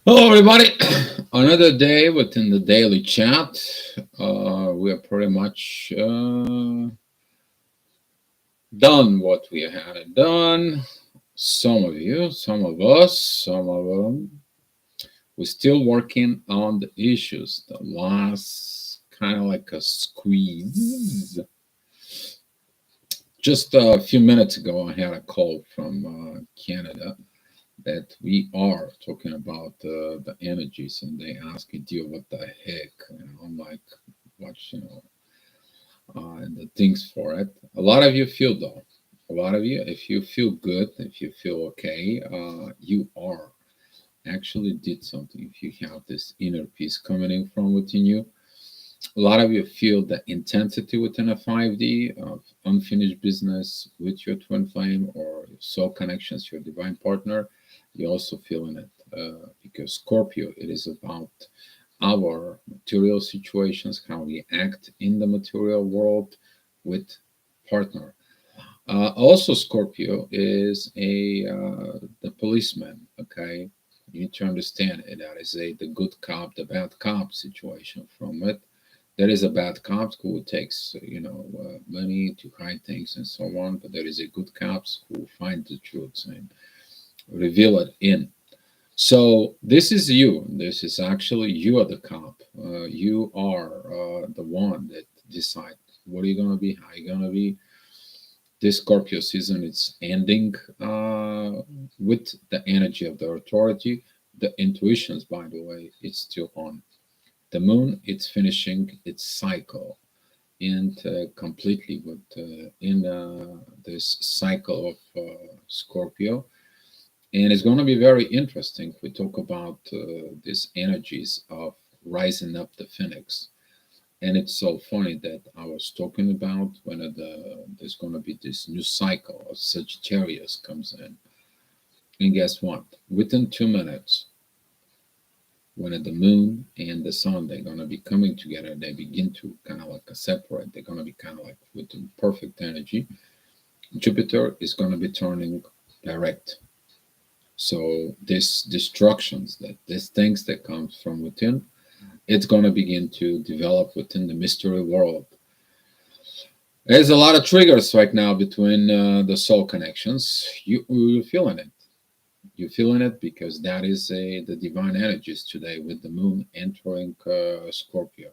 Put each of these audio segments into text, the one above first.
Hello, everybody. Another day within the daily chat. We are pretty much done what we had done. Some of you, some of us, some of them. We're still working on the issues. The last kind of like a squeeze. Just a few minutes ago, I had a call from Canada that we are talking about the energies, and they ask me, "Deal, what the heck?" And I'm like, "Watch, and the things for it." A lot of you feel though. A lot of you, if you feel good, if you feel okay, you are actually did something. If you have this inner peace coming in from within you, a lot of you feel the intensity within a 5D of unfinished business with your twin flame or your soul connections, your divine partner. You're also feeling it because Scorpio, it is about our material situations, how we act in the material world with partner. Also, Scorpio is a the policeman. Okay, you need to understand it. That is a the good cop, the bad cop situation from it. There is a bad cop who takes money to hide things and so on, but there is a good cops who find the truth and reveal it in. So this is you. This is actually you are the cop. You are the one that decide what are you gonna be, how you gonna be. This Scorpio season it's ending with the energy of the authority. The intuitions, by the way, it's still on. The moon, it's finishing its cycle and completely with in this cycle of Scorpio. And it's going to be very interesting if we talk about these energies of rising up the phoenix. And it's so funny that I was talking about when there's going to be this new cycle of Sagittarius comes in. And guess what? Within 2 minutes, when the moon and the sun they're going to be coming together, they begin to kind of like separate. They're going to be kind of like with perfect energy. Jupiter is going to be turning direct. So these destructions, that these things that comes from within, it's going to begin to develop within the mystery world. There's a lot of triggers right now between the soul connections. You're feeling it. You're feeling it because that is the divine energies today with the moon entering Scorpio.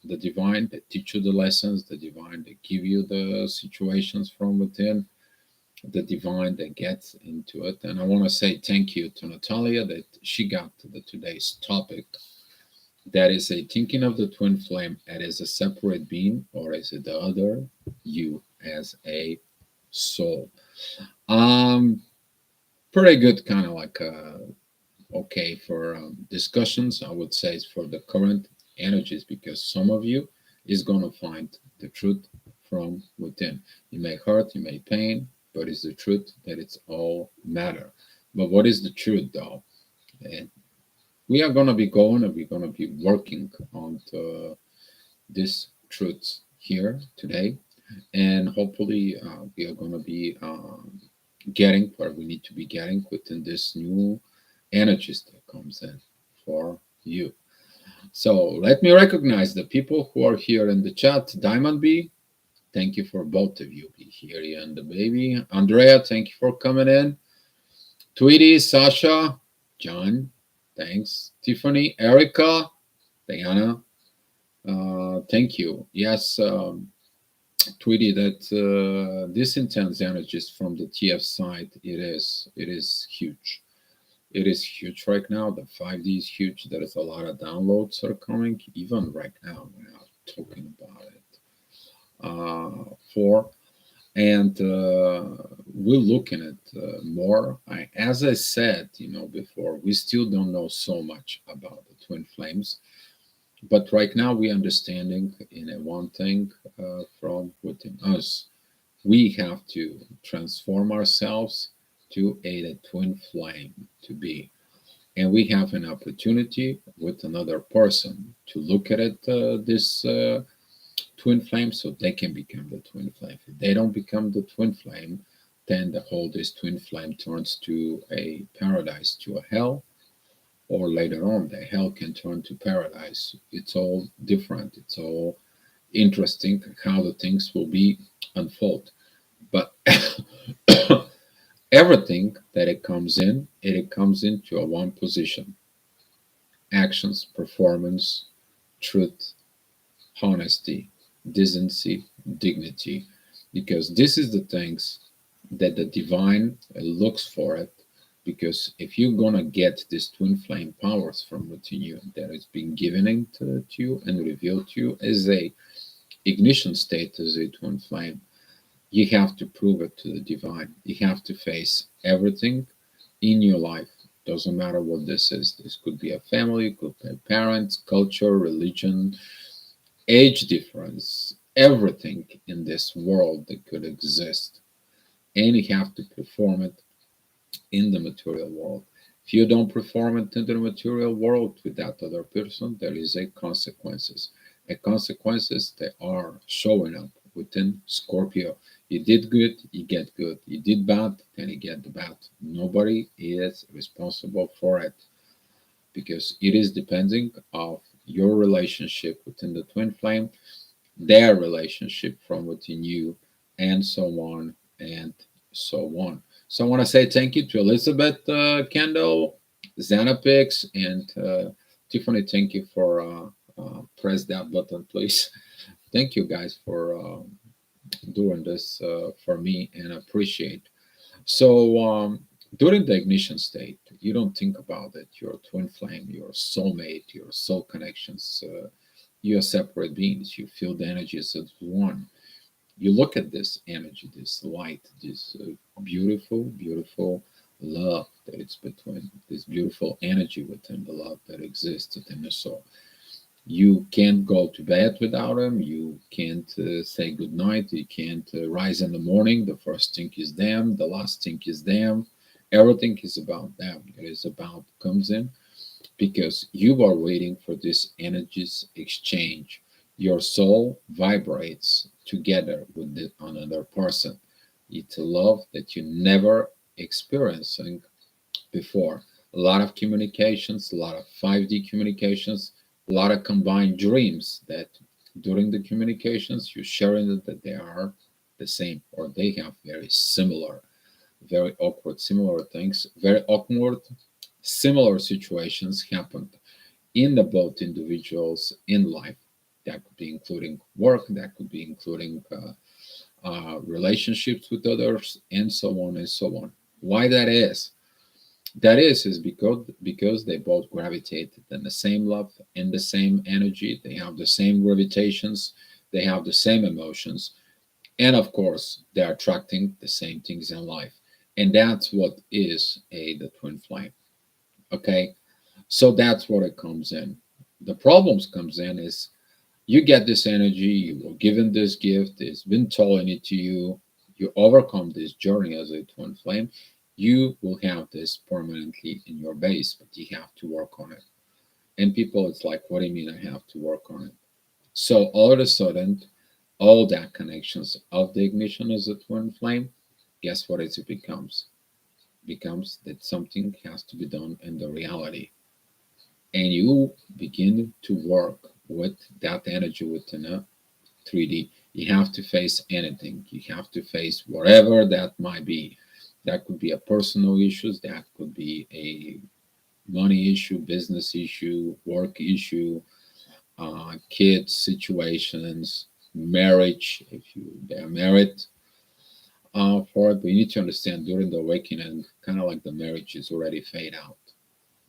The divine that teach you the lessons, the divine that give you the situations from within, the divine that gets into it. And I want to say thank you to Natalia that she got to the today's topic. That is a thinking of the twin flame as a separate being, or is it the other you as a soul? Um, Pretty good, kind of like okay for discussions. I would say it's for the current energies because some of you is going to find the truth from within. You may hurt, you may pain, but it's the truth that it's all matter. But what is the truth though? And we are going to be going and we're going to be working on this truth here today. And hopefully we are going to be getting where we need to be getting within this new energies that comes in for you. So let me recognize the people who are here in the chat. Diamond B, thank you for both of you be here and the baby. Andrea, thank you for coming in. Tweety, Sasha, John, thanks. Tiffany, Erica, Diana, thank you. Yes, Tweety, that this intense energies from the TF side, it is huge. It is huge right now. The 5D is huge. There is a lot of downloads that are coming, even right now when I'm talking about it. For and we're looking at more. As I said, before, we still don't know so much about the twin flames, but right now we're understanding in a one thing from within us. We have to transform ourselves to a twin flame to be. And we have an opportunity with another person to look at it, this twin flame so they can become the twin flame. If they don't become the twin flame, then the whole this twin flame turns to a paradise, to a hell, or later on the hell can turn to paradise. It's all different. It's all interesting how the things will be unfold. But everything that it comes into a one position: actions, performance, truth, honesty, decency, dignity, because this is the things that the divine looks for it. Because if you're gonna get these twin flame powers from within you that has been given to you and revealed to you as a ignition state as a twin flame, you have to prove it to the divine. You have to face everything in your life. Doesn't matter what this is. This could be a family, it could be parents, culture, religion, age difference, everything in this world that could exist. And you have to perform it in the material world. If you don't perform it in the material world with that other person, there is a consequences. And consequences that are showing up within Scorpio. You did good, you get good. You did bad, then you get the bad. Nobody is responsible for it because it is depending of your relationship within the twin flame, their relationship from within you, and so on and so on. So I want to say thank you to Elizabeth Kendall, Xanapix, and Tiffany. Thank you for press that button, please. Thank you guys for doing this for me and appreciate. So during the ignition state, you don't think about it. Your twin flame, your soulmate, your soul connections. You are separate beings. You feel the energies as one. You look at this energy, this light, this beautiful, beautiful love that it's between, this beautiful energy within the love that exists within the soul. You can't go to bed without them. You can't say good night. You can't rise in the morning. The first thing is them. The last thing is them. Everything is about them. It is about comes in because you are waiting for this energies exchange. Your soul vibrates together with the, another person. It's a love that you never experiencing before. A lot of communications, a lot of 5D communications, a lot of combined dreams that during the communications you're sharing that they are the same or they have very similar, very awkward, similar things, very awkward, similar situations happened in the both individuals in life. That could be including work, that could be including relationships with others, and so on and so on. Why that is? That is because they both gravitate in the same love and the same energy. They have the same gravitations. They have the same emotions, and of course, they are attracting the same things in life. And that's what is a the twin flame. Okay, so that's what it comes in. The problems comes in is you get this energy, you were given this gift, it's been told it to you, you overcome this journey as a twin flame, you will have this permanently in your base, but you have to work on it. And people, it's like, what do you mean I have to work on it? So all of a sudden, all that connections of the ignition as a twin flame, guess what it becomes? Becomes that something has to be done in the reality. And you begin to work with that energy within a 3D. You have to face anything. You have to face whatever that might be. That could be a personal issues. That could be a money issue, business issue, work issue, kids situations, marriage. If you they're married for it, but you need to understand during the awakening, kind of like the marriage is already fade out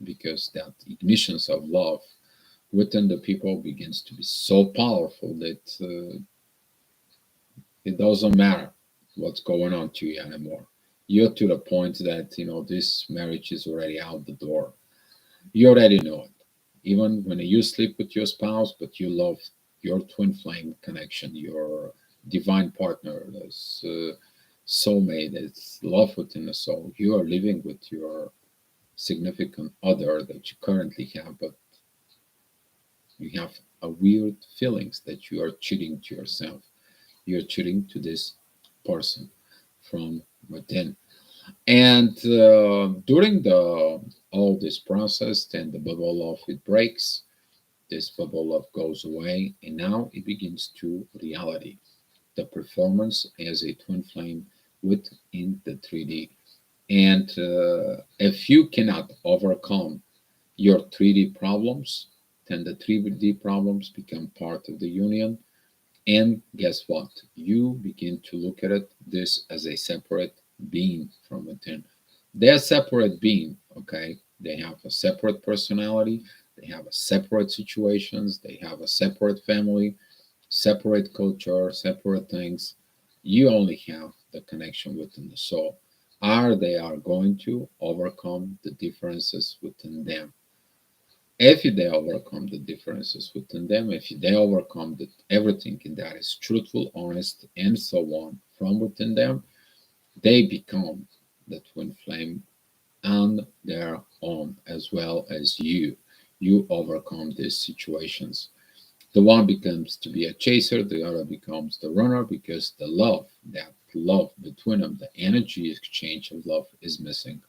because that ignitions of love within the people begins to be so powerful that it doesn't matter what's going on to you anymore. You're to the point that this marriage is already out the door. You already know it. Even when you sleep with your spouse, but you love your twin flame connection, your divine partner, this soulmate, it's love within the soul. You are living with your significant other that you currently have, but you have a weird feelings that you are cheating to yourself. You're cheating to this person from within. And during the all this process, then the bubble love it breaks. This bubble love goes away, and now it begins to reality. The performance as a twin flame within the 3D. And if you cannot overcome your 3D problems, then the 3D problems become part of the union. And guess what? You begin to look at it this as a separate being from within. They're a separate being, okay? They have a separate personality, they have a separate situations, they have a separate family, separate culture, separate things. You only have the connection within the soul. Are they are going to overcome the differences within them? If they overcome the differences within them, if they overcome everything that is truthful, honest, and so on from within them, they become the twin flame on their own as well as you. You overcome these situations. The one becomes to be a chaser, the other becomes the runner because the love, that love between them, the energy exchange of love is missing.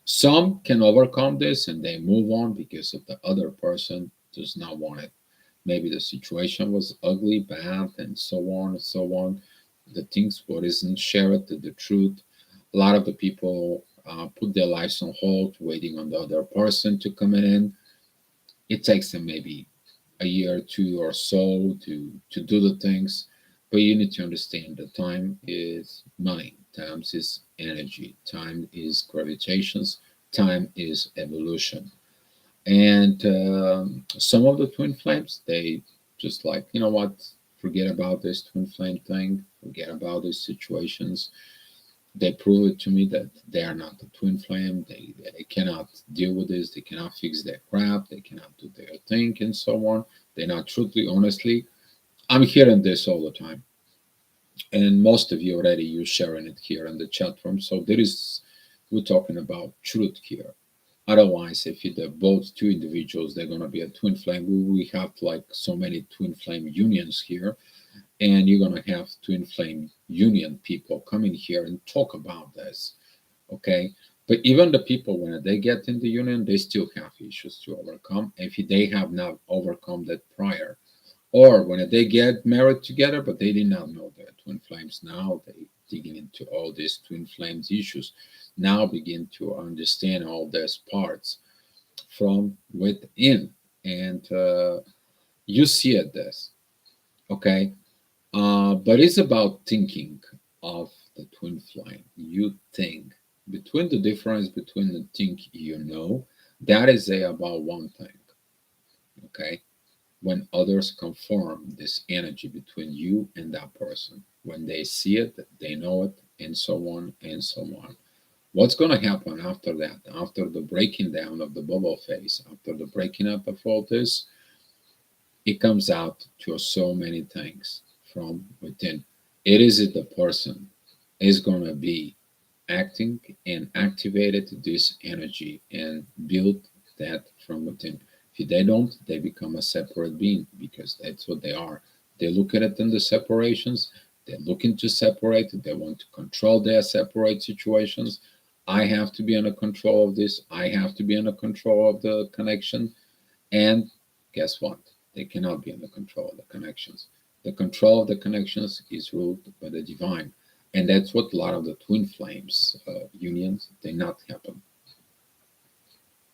Some can overcome this and they move on because of the other person does not want it. Maybe the situation was ugly, bad, and so on and so on. The things what isn't shared, the truth. A lot of the people put their lives on hold, waiting on the other person to come in. It takes them maybe a year or two or so to do the things, but you need to understand that time is money, time is energy, time is gravitations, time is evolution. And some of the twin flames, they just like, you know what, forget about this twin flame thing, forget about these situations. They prove it to me that they are not the twin flame. They cannot deal with this. They cannot fix their crap. They cannot do their thing and so on. They're not truthfully, honestly. I'm hearing this all the time. And most of you already, you're sharing it here in the chat room. So there is, we're talking about truth here. Otherwise, if they're both two individuals, they're going to be a twin flame. We have like so many twin flame unions here, and you're going to have twin flame union people come in here and talk about this, okay? But even the people, when they get in the union, they still have issues to overcome if they have not overcome that prior. Or when they get married together, but they did not know they're twin flames. Now they digging into all these twin flames issues. Now begin to understand all these parts from within, and you see it this, okay? But it's about thinking of the twin flame. You think between the difference between the think you know, that is about one thing, okay? When others confirm this energy between you and that person, when they see it, they know it, and so on and so on. What's going to happen after that, after the breaking down of the bubble phase, after the breaking up of all this, it comes out to so many things from within. It is it the person is going to be acting and activated this energy and build that from within. If they don't, they become a separate being because that's what they are. They look at it in the separations. They're looking to separate. They want to control their separate situations. I have to be under control of this. I have to be under control of the connection. And guess what? They cannot be under control of the connections. The control of the connections is ruled by the divine. And that's what a lot of the twin flames unions, they not happen.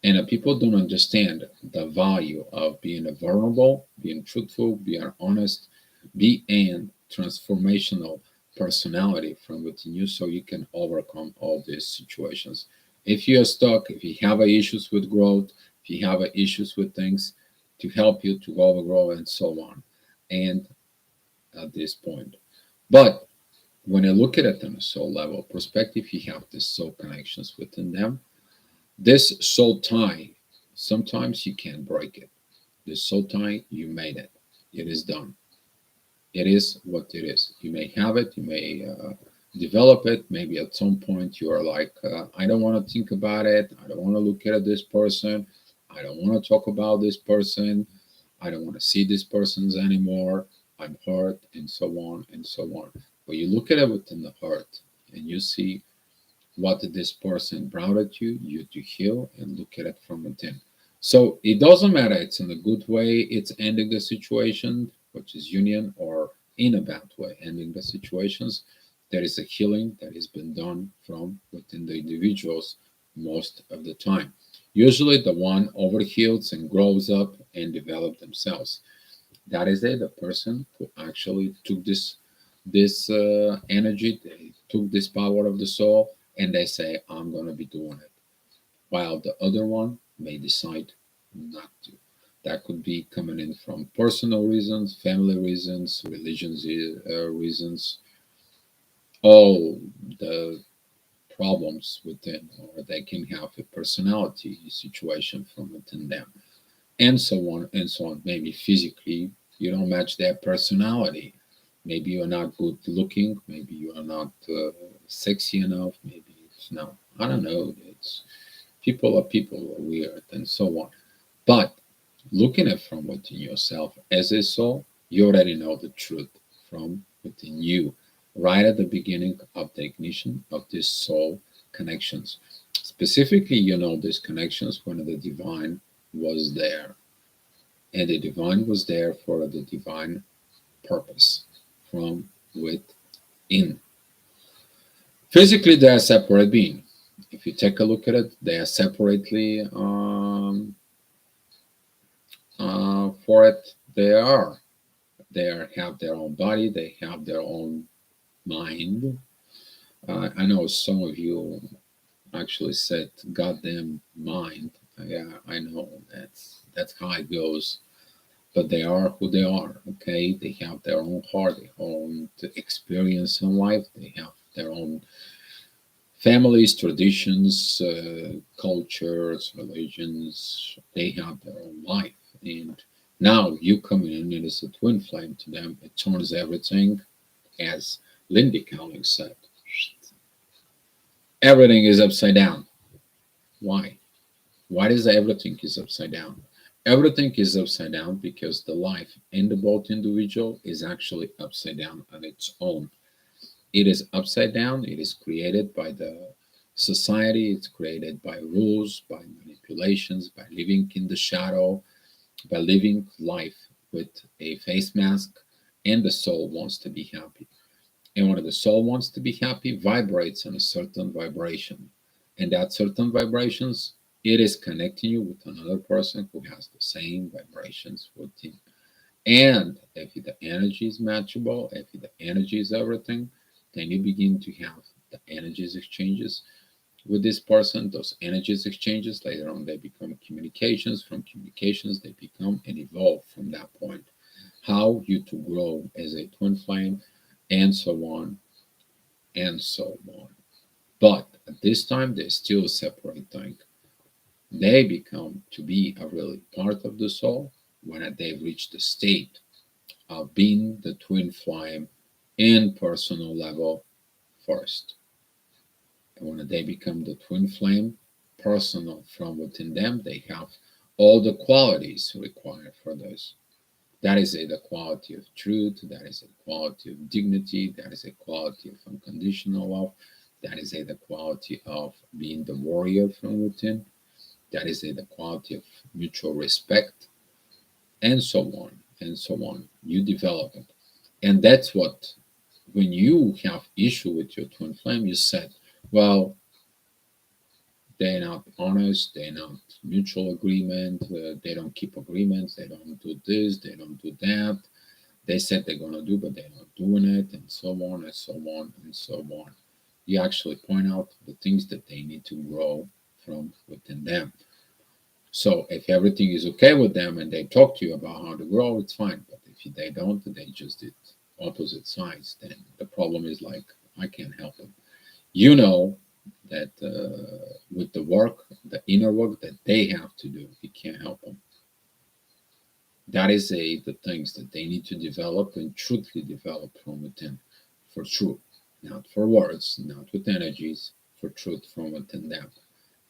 And people don't understand the value of being vulnerable, being truthful, being honest, being transformational personality from within you so you can overcome all these situations. If you're stuck, if you have issues with growth, if you have issues with things to help you to overgrow and so on. And at this point. But when I look at it on a soul level perspective, you have the soul connections within them. This soul tie, sometimes you can't break it. This soul tie, you made it. It is done. It is what it is. You may have it, you may develop it. Maybe at some point you are like, I don't want to think about it. I don't want to look at this person. I don't want to talk about this person. I don't want to see this person's anymore. I'm hurt, and so on and so on. But you look at it within the heart and you see what this person brought at you, you to heal and look at it from within. So it doesn't matter, it's in a good way, it's ending the situation, which is union, or in a bad way, ending the situations. There is a healing that has been done from within the individuals most of the time. Usually the one overheals and grows up and develop themselves. That is it, the person who actually took this energy, they took this power of the soul, and they say, I'm going to be doing it. While the other one may decide not to. That could be coming in from personal reasons, family reasons, religions reasons, all the problems within, or they can have a personality situation from within them, and so on and so on. Maybe physically you don't match their personality. Maybe you're not good looking. Maybe you are not sexy enough. Maybe it's not. I don't know. It's people are weird and so on. But looking at from within yourself as a soul, you already know the truth from within you, right at the beginning of the ignition of this soul connections. Specifically, you know these connections when the divine was there, and the divine was there for the divine purpose from within. Physically, they are separate being. If you take a look at it, they are separately for it. They have their own body. They have their own mind. I know some of you actually said "goddamn mind." Yeah, I know that's how it goes. But they are who they are. Okay, they have their own heart, their own experience in life. They have their own families, traditions, cultures, religions. They have their own life, and now you come in and it's a twin flame to them. It turns everything, as Lindy Cowling said, everything is upside down. Why? Why is everything is upside down? Everything is upside down because the life in the both individual is actually upside down on its own. It is upside down. It is created by the society. It's created by rules, by manipulations, by living in the shadow, by living life with a face mask. And the soul wants to be happy. And when the soul wants to be happy, vibrates on a certain vibration. And that certain vibrations, it is connecting you with another person who has the same vibrations with you. And if the energy is matchable, if the energy is everything, then you begin to have the energies exchanges with this person. Those energies exchanges later on they become communications. From communications they become and evolve from that point. How you to grow as a twin flame, and so on and so on. But at this time they still separate things. They become to be a really part of the soul when they've reached the state of being the twin flame in personal level first. And when they become the twin flame personal from within them, they have all the qualities required for this. That is the quality of truth, that is a quality of dignity, that is a quality of unconditional love, that is the quality of being the warrior from within, that is the quality of mutual respect, and so on and so on. You develop it. And that's what, when you have issue with your twin flame, you said, well, they're not honest, they're not mutual agreement, they don't keep agreements, they don't do this, they don't do that. They said they're going to do, but they're not doing it, and so on and so on and so on. You actually point out the things that they need to grow from within them. So if everything is okay with them and they talk to you about how to grow, it's fine. But if they don't, they just did opposite sides, then the problem is like, I can't help them. You know that with the work, the inner work that they have to do, you can't help them. That is the things that they need to develop and truthfully develop from within, for truth, not for words, not with energies, for truth from within them.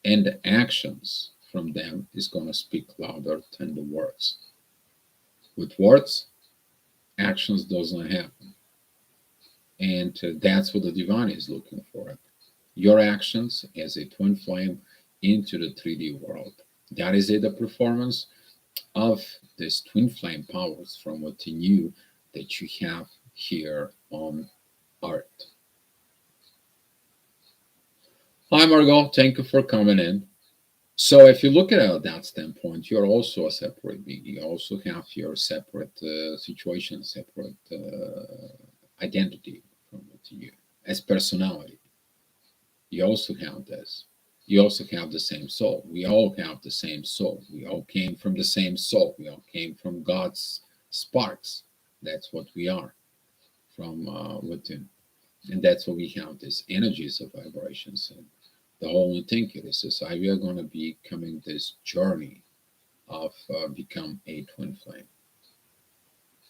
And the actions from them is going to speak louder than the words. With words, actions doesn't happen, and that's what the divine is looking for. your actions as a twin flame into the 3D world. That is it, the performance of these twin flame powers from within you that you have here on Earth. Hi, Margot. Thank you for coming in. So, if you look at it at that standpoint, you're also a separate being. You also have your separate situation, separate identity from within you as personality. You also have this. You also have the same soul. We all have the same soul. We all came from the same soul. We all came from God's sparks. That's what we are from within. And that's what we have these energies of vibrations. And the whole thing is how we are going to be coming this journey of become a twin flame.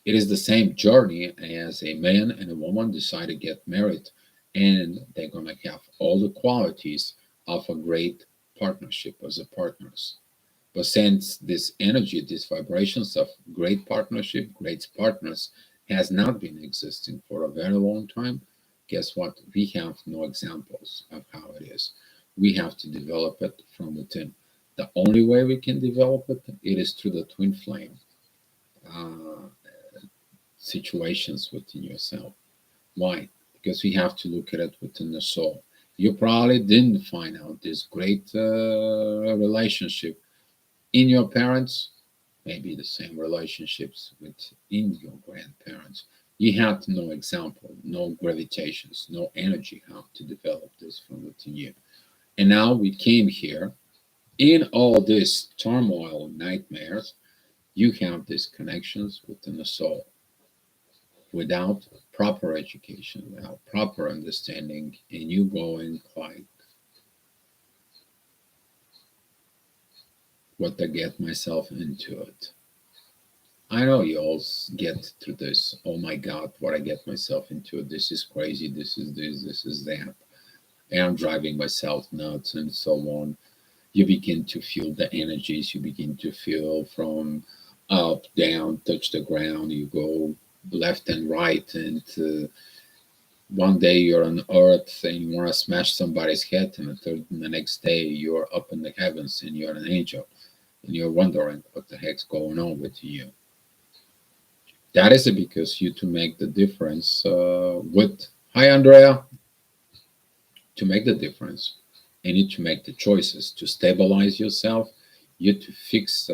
It is the same journey as a man and a woman decide to get married, and they're going to have all the qualities of a great partnership as a partners. But since this energy, these vibrations of great partnership, great partners, has not been existing for a very long time, guess what? We have no examples of how it is. We have to develop it from within. The only way we can develop it, it is through the twin flame uh, situations within yourself. Why? Because we have to look at it within the soul. You probably didn't find out this great relationship in your parents, maybe the same relationships within your grandparents. You had no example, no gravitations, no energy how to develop this from within you. And now we came here in all this turmoil, nightmares, you have these connections within the soul without proper education, without proper understanding, and you going like, what I get myself into it. I know you all get through this. Oh my God, what I get myself into. This is crazy. This is this. This is that. And I'm driving myself nuts and so on. You begin to feel the energies. You begin to feel from up, down, touch the ground. You go left and right. And one day you're on earth and you want to smash somebody's head. And the next day you're up in the heavens and you're an angel. And you're wondering what the heck's going on with you. That is because you to make the difference with hi Andrea, to make the difference, you need to make the choices to stabilize yourself. You to fix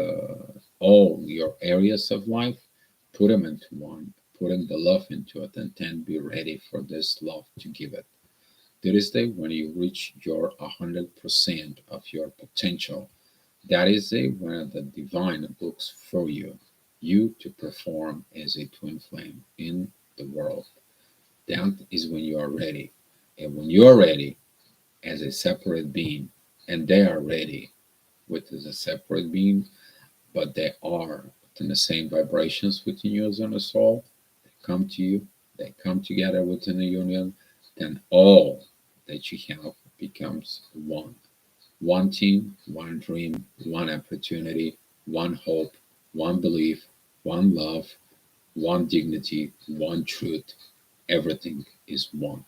all your areas of life, put them into one, putting the love into it, and then be ready for this love to give it. There is the when you reach your 100% of your potential. That is a when the divine looks for you, you to perform as a twin flame in the world. That is when you are ready. And when you are ready as a separate being, and they are ready with as a separate being, but they are in the same vibrations within you as in the soul, they come to you, they come together within the union, then all that you have becomes one. One team, one dream, one opportunity, one hope, one belief, one love, one dignity, one truth. Everything is one.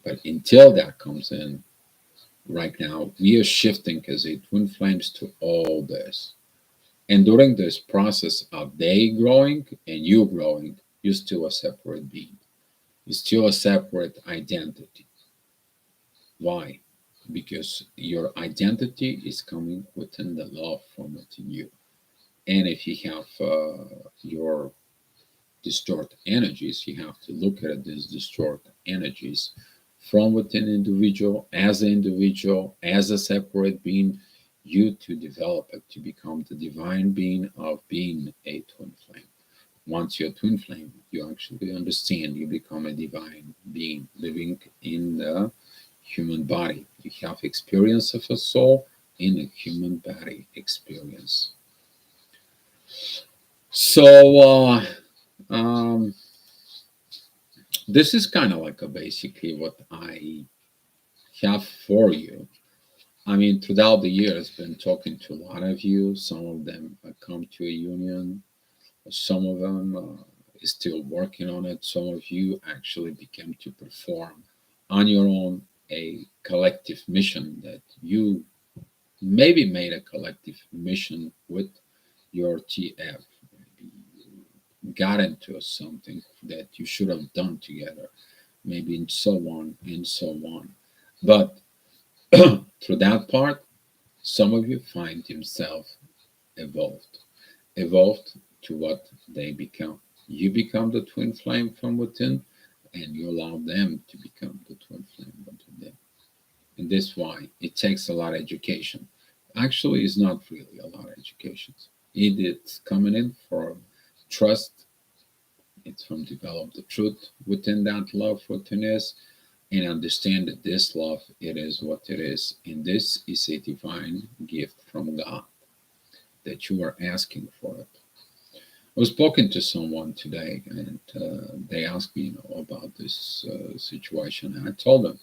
But until that comes in, right now, we are shifting as a twin flames to all this. And during this process of they growing and you growing, you're still a separate being. You're still a separate identity. Why? Because your identity is coming within the love from within you. And if you have your distort energies, you have to look at these distort energies from within individual, as a separate being, you to develop it to become the divine being of being a twin flame. Once you're a twin flame, you actually understand you become a divine being living in the human body. You have experience of a soul in a human body experience. So um, this is kind of like a basically what I have for you. I mean, throughout the years, been talking to a lot of you. Some of them come to a union. Some of them is still working on it. Some of you actually became to perform on your own a collective mission that you maybe made a collective mission with your TF. Maybe you got into something that you should have done together, maybe and so on and so on. But through that part, some of you find yourself evolved, evolved to what they become. You become the twin flame from within, and you allow them to become the twin flame within them. And this is why it takes a lot of education. Actually, it's not really a lot of education. It's coming in for trust. It's from develop the truth within that love within us, and understand that this love, it is what it is. And this is a divine gift from God that you are asking for it. I was talking to someone today, and they asked me, about this situation. And I told them,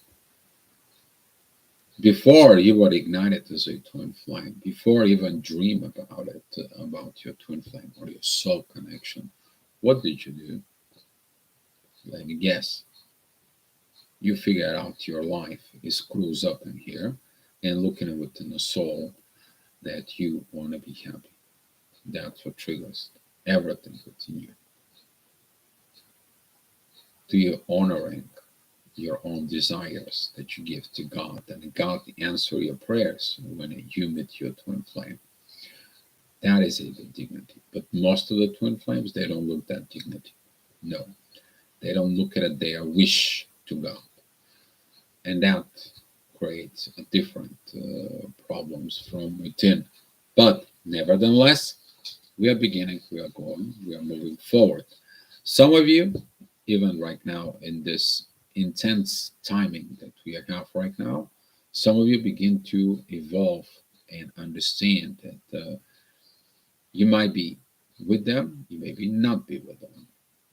before you were ignited as a twin flame, before you even dream about it, about your twin flame or your soul connection, what did you do? Let me guess. You figured out your life is screws up in here, and looking within the soul that you want to be happy. That's what triggers everything within you. To you honoring your own desires that you give to God, and God answer your prayers when you meet your twin flame. That is a dignity. But most of the twin flames, they don't look that dignity. No, they don't look at it, their wish to God. And that creates a different problems from within. But nevertheless, we are beginning, we are going, we are moving forward. Some of you, even right now in this intense timing that we have right now, some of you begin to evolve and understand that you might be with them, you may be not be with them,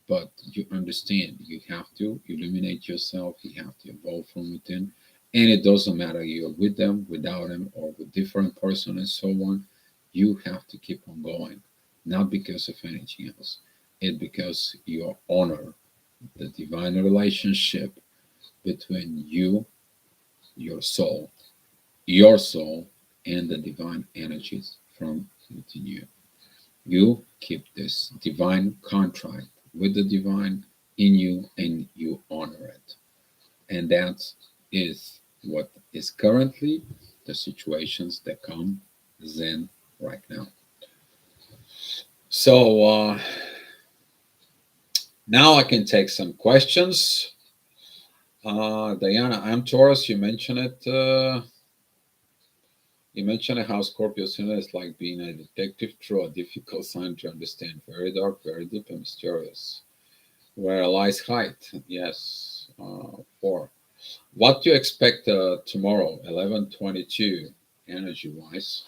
but you understand you have to illuminate yourself, you have to evolve from within, and it doesn't matter you're with them, without them, or with different person and so on. You have to keep on going, not because of anything else. It's because you honor the divine relationship between you, your soul, and the divine energies from within you. You keep this divine contract with the divine in you, and you honor it. And that is what is currently the situations that come Zen right now. So now I can take some questions. Diana, I'm Taurus. You mentioned it. You mentioned how Scorpio Sin is like being a detective through a difficult sign to understand. Very dark, very deep, and mysterious. Where lies height? Yes. 4. What do you expect tomorrow, 11/22, energy-wise?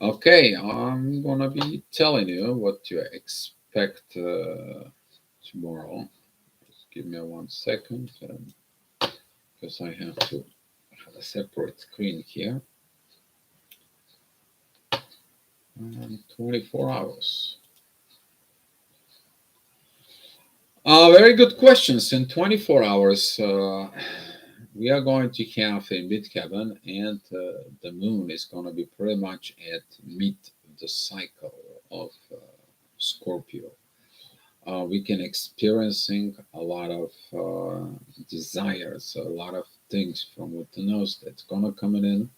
Okay, I'm gonna be telling you what to expect tomorrow. Just give me 1 second, because I have to have a separate screen here. 24 hours. Very good questions. In 24 hours, we are going to have a mid-heaven, and the moon is going to be pretty much at mid the cycle of Scorpio. We can experiencing a lot of desires, a lot of things from within us that's going to come in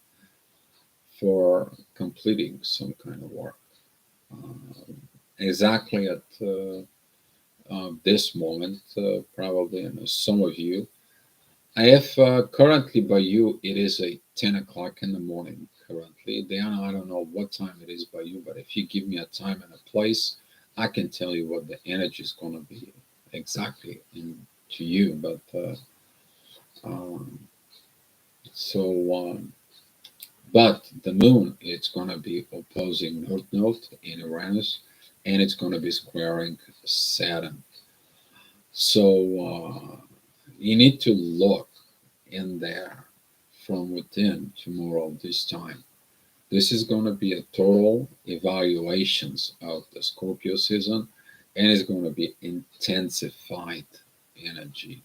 for completing some kind of work. Exactly at this moment, probably, and some of you. I have currently by you, it is a 10 o'clock in the morning currently. Diana, I don't know what time it is by you, but if you give me a time and a place, I can tell you what the energy is going to be exactly to you. But um, so, but the moon, it's going to be opposing North Node in Uranus, and it's going to be squaring Saturn. So you need to look in there from within tomorrow this time. This is going to be a total evaluations of the Scorpio season, and it's going to be intensified energy.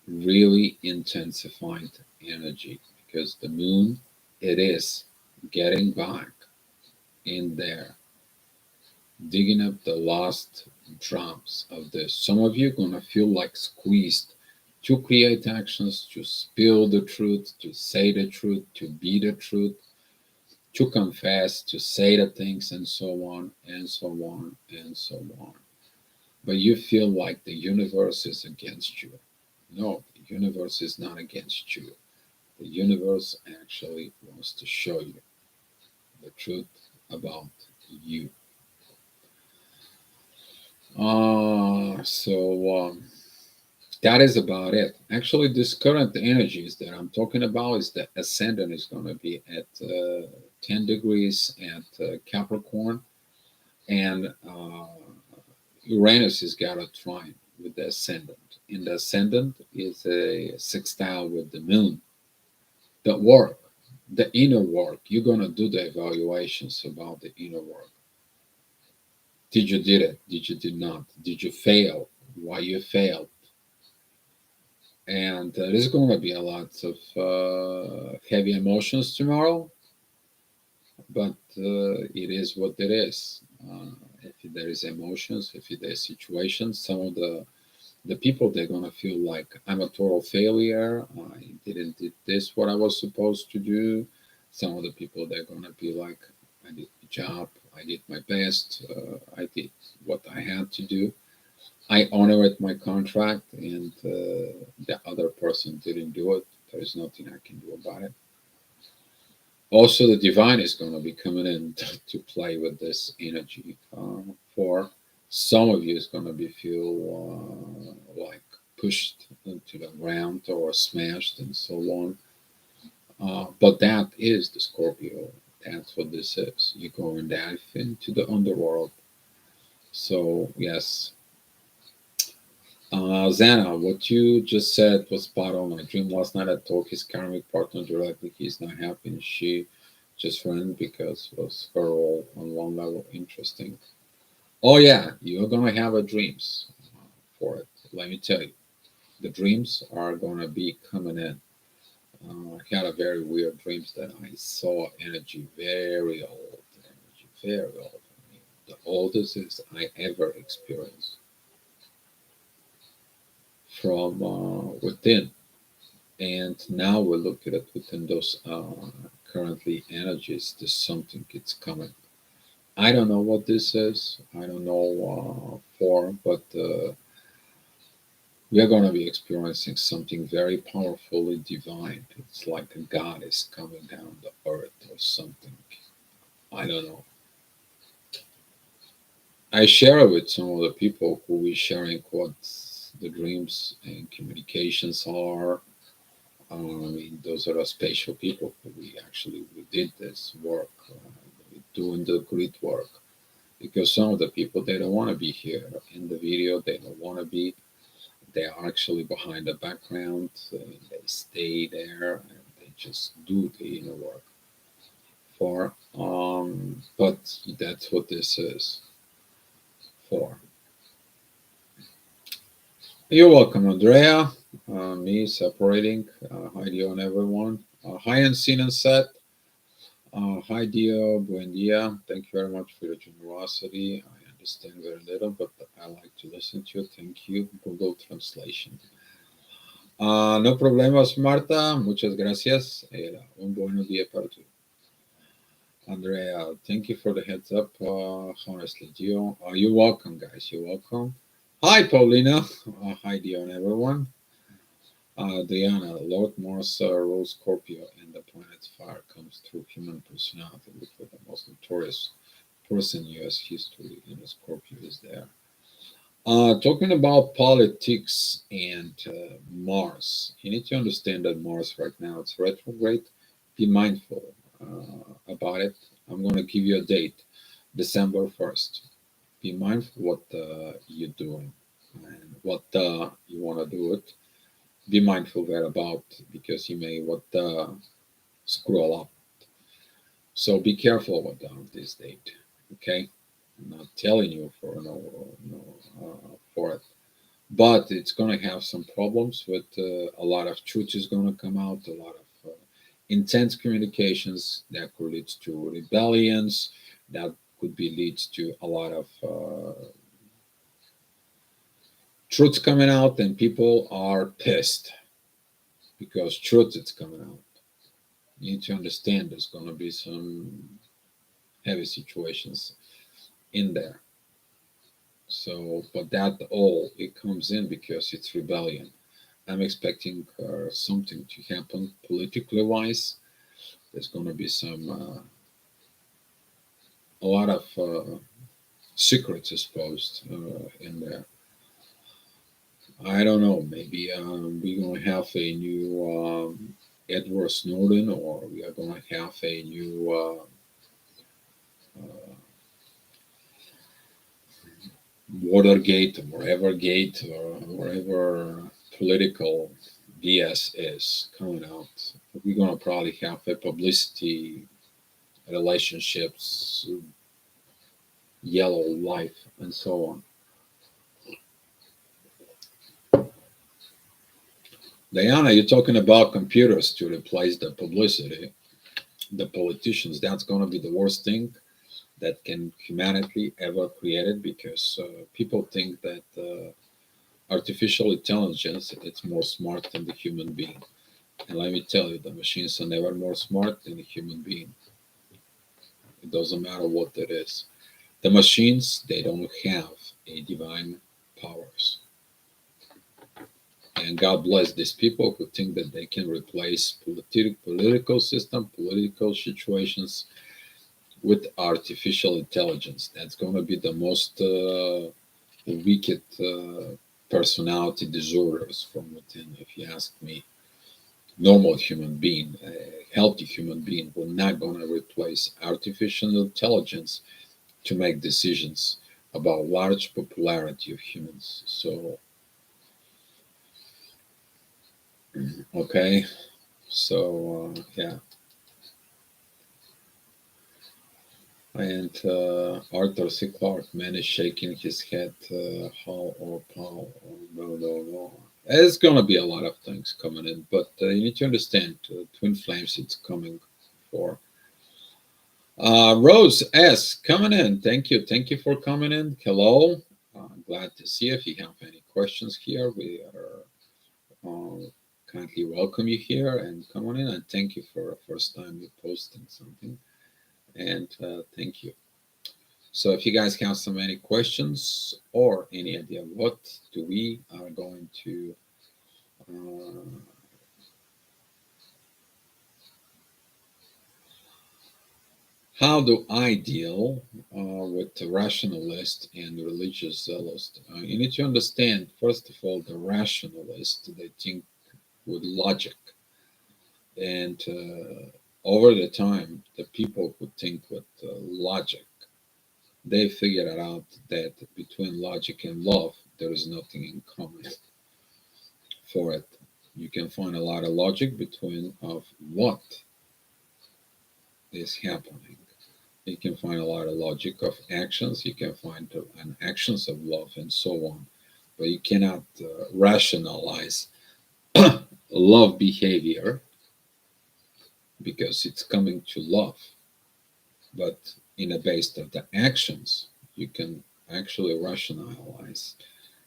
really intensified energy because the moon, it is getting back in there, digging up the last drops of this. Some of you are gonna feel like squeezed to create actions, to spill the truth, to say the truth, to be the truth, to confess, to say the things, and so on, and so on, and so on. But you feel like the universe is against you. No, the universe is not against you. The universe actually wants to show you the truth about you. So that is about it. Actually, this current energies that I'm talking about is the ascendant is going to be at 10 degrees at Capricorn, and Uranus has got a trine with the ascendant. And the ascendant is a sextile with the moon. The work, the inner work, you're going to do the evaluations about the inner work. Did you did it? Did you did not? Did you fail? Why you failed? And there's going to be a lot of heavy emotions tomorrow, but it is what it is. If there is emotions, if there's situations, some of the people they're gonna feel like I'm a total failure. I didn't did this what I was supposed to do. Some of the people they're gonna be like, I did my job, I did my best, I did what I had to do. I honored my contract, and the other person didn't do it. There is nothing I can do about it. Also, the divine is going to be coming in to play with this energy. For some of you, it's going to be feel like pushed into the ground or smashed and so on. But that is the Scorpio. That's what this is. You're going down into the underworld. So yes, Zana, what you just said was spot on. I dreamed last night I told his karmic partner directly he's not happy and she just ran because it was her all on one level interesting. Oh yeah, you're gonna have a dreams for it. Let me tell you, the dreams are gonna be coming in. I had a very weird dreams that I saw energy very old, energy very old. I mean, the oldest is I ever experienced from within. And now we look at it within those currently energies. There's something it's coming. I don't know what this is. I don't know for, but we are going to be experiencing something very powerfully divine. It's like a god is coming down the earth or something. I don't know. I share it with some of the people who we sharing what the dreams and communications are. I mean, those are the special people who we did this work, doing the great work. Because some of the people they don't want to be here in the video, they don't want to be. They are actually behind the background. They stay there and they just do the inner work for. But that's what this is for. You're welcome, Andrea. Me separating. Hi, Dio, and everyone. Hi, Unseen and Set. Hi, Dio. Buen dia. Thank you very much for your generosity. I understand very little, but I like to listen to you. Thank you. Google Translation. No problemas, Marta. Muchas gracias. Era un buen día para ti. Andrea, thank you for the heads up. Honestly, Dio. You're welcome, guys. You're welcome. Hi, Paulina. Hi, Dio, and everyone. Diana, Lord Mars rules Scorpio, and the planet's fire comes through human personality. Look for the most notorious person in U.S. history, and Scorpio is there. Talking about politics and Mars, you need to understand that Mars right now it's retrograde. Be mindful about it. I'm going to give you a date, December 1st. Be mindful what you're doing and what you want to do it. Be mindful there about because you may what scroll up. So be careful about this date. Okay, I'm not telling you for no for it, but it's going to have some problems with a lot of truth is going to come out, a lot of intense communications that could lead to rebellions, that could be leads to a lot of truths coming out, and people are pissed because truth is coming out. You need to understand there's going to be some heavy situations in there. So, but that all it comes in because it's rebellion. I'm expecting something to happen politically wise. There's going to be some a lot of secrets exposed in there. I don't know. Maybe we're going to have a new Edward Snowden, or we are going to have a new uh, Watergate or Evergate or whatever political BS is coming out. We're going to probably have a publicity, relationships, yellow life, and so on. Diana, you're talking about computers to replace the publicity, the politicians. That's going to be the worst thing that can humanity ever created because people think that artificial intelligence it's more smart than the human being. And let me tell you, the machines are never more smart than the human being. It doesn't matter what it is. The machines they don't have a divine powers. And God bless these people who think that they can replace political system, political situations with artificial intelligence. That's going to be the most wicked personality disorders from within, if you ask me. Normal human being, a healthy human being, will not going to replace artificial intelligence to make decisions about large popularity of humans. So, okay, so yeah, and Arthur C. Clarke, man is shaking his head, how or pow, oh, no, no, no. There's gonna be a lot of things coming in, but you need to understand, twin flames, it's coming for. Rose S. coming in. Thank you for coming in. Hello, glad to see you. If you have any questions here, we are kindly welcome you here and come on in. And thank you for first time you posting something. And thank you. So if you guys have some any questions or any idea what do we are going to uh, how do I deal with the rationalist and religious zealous? You need to understand, first of all, the rationalist, they think with logic. And over the time, the people who think with logic, they figured out that between logic and love, there is nothing in common for it. You can find a lot of logic between of what is happening. You can find a lot of logic of actions. You can find an actions of love and so on. But you cannot rationalize love behavior because it's coming to love. But in a base of the actions, you can actually rationalize.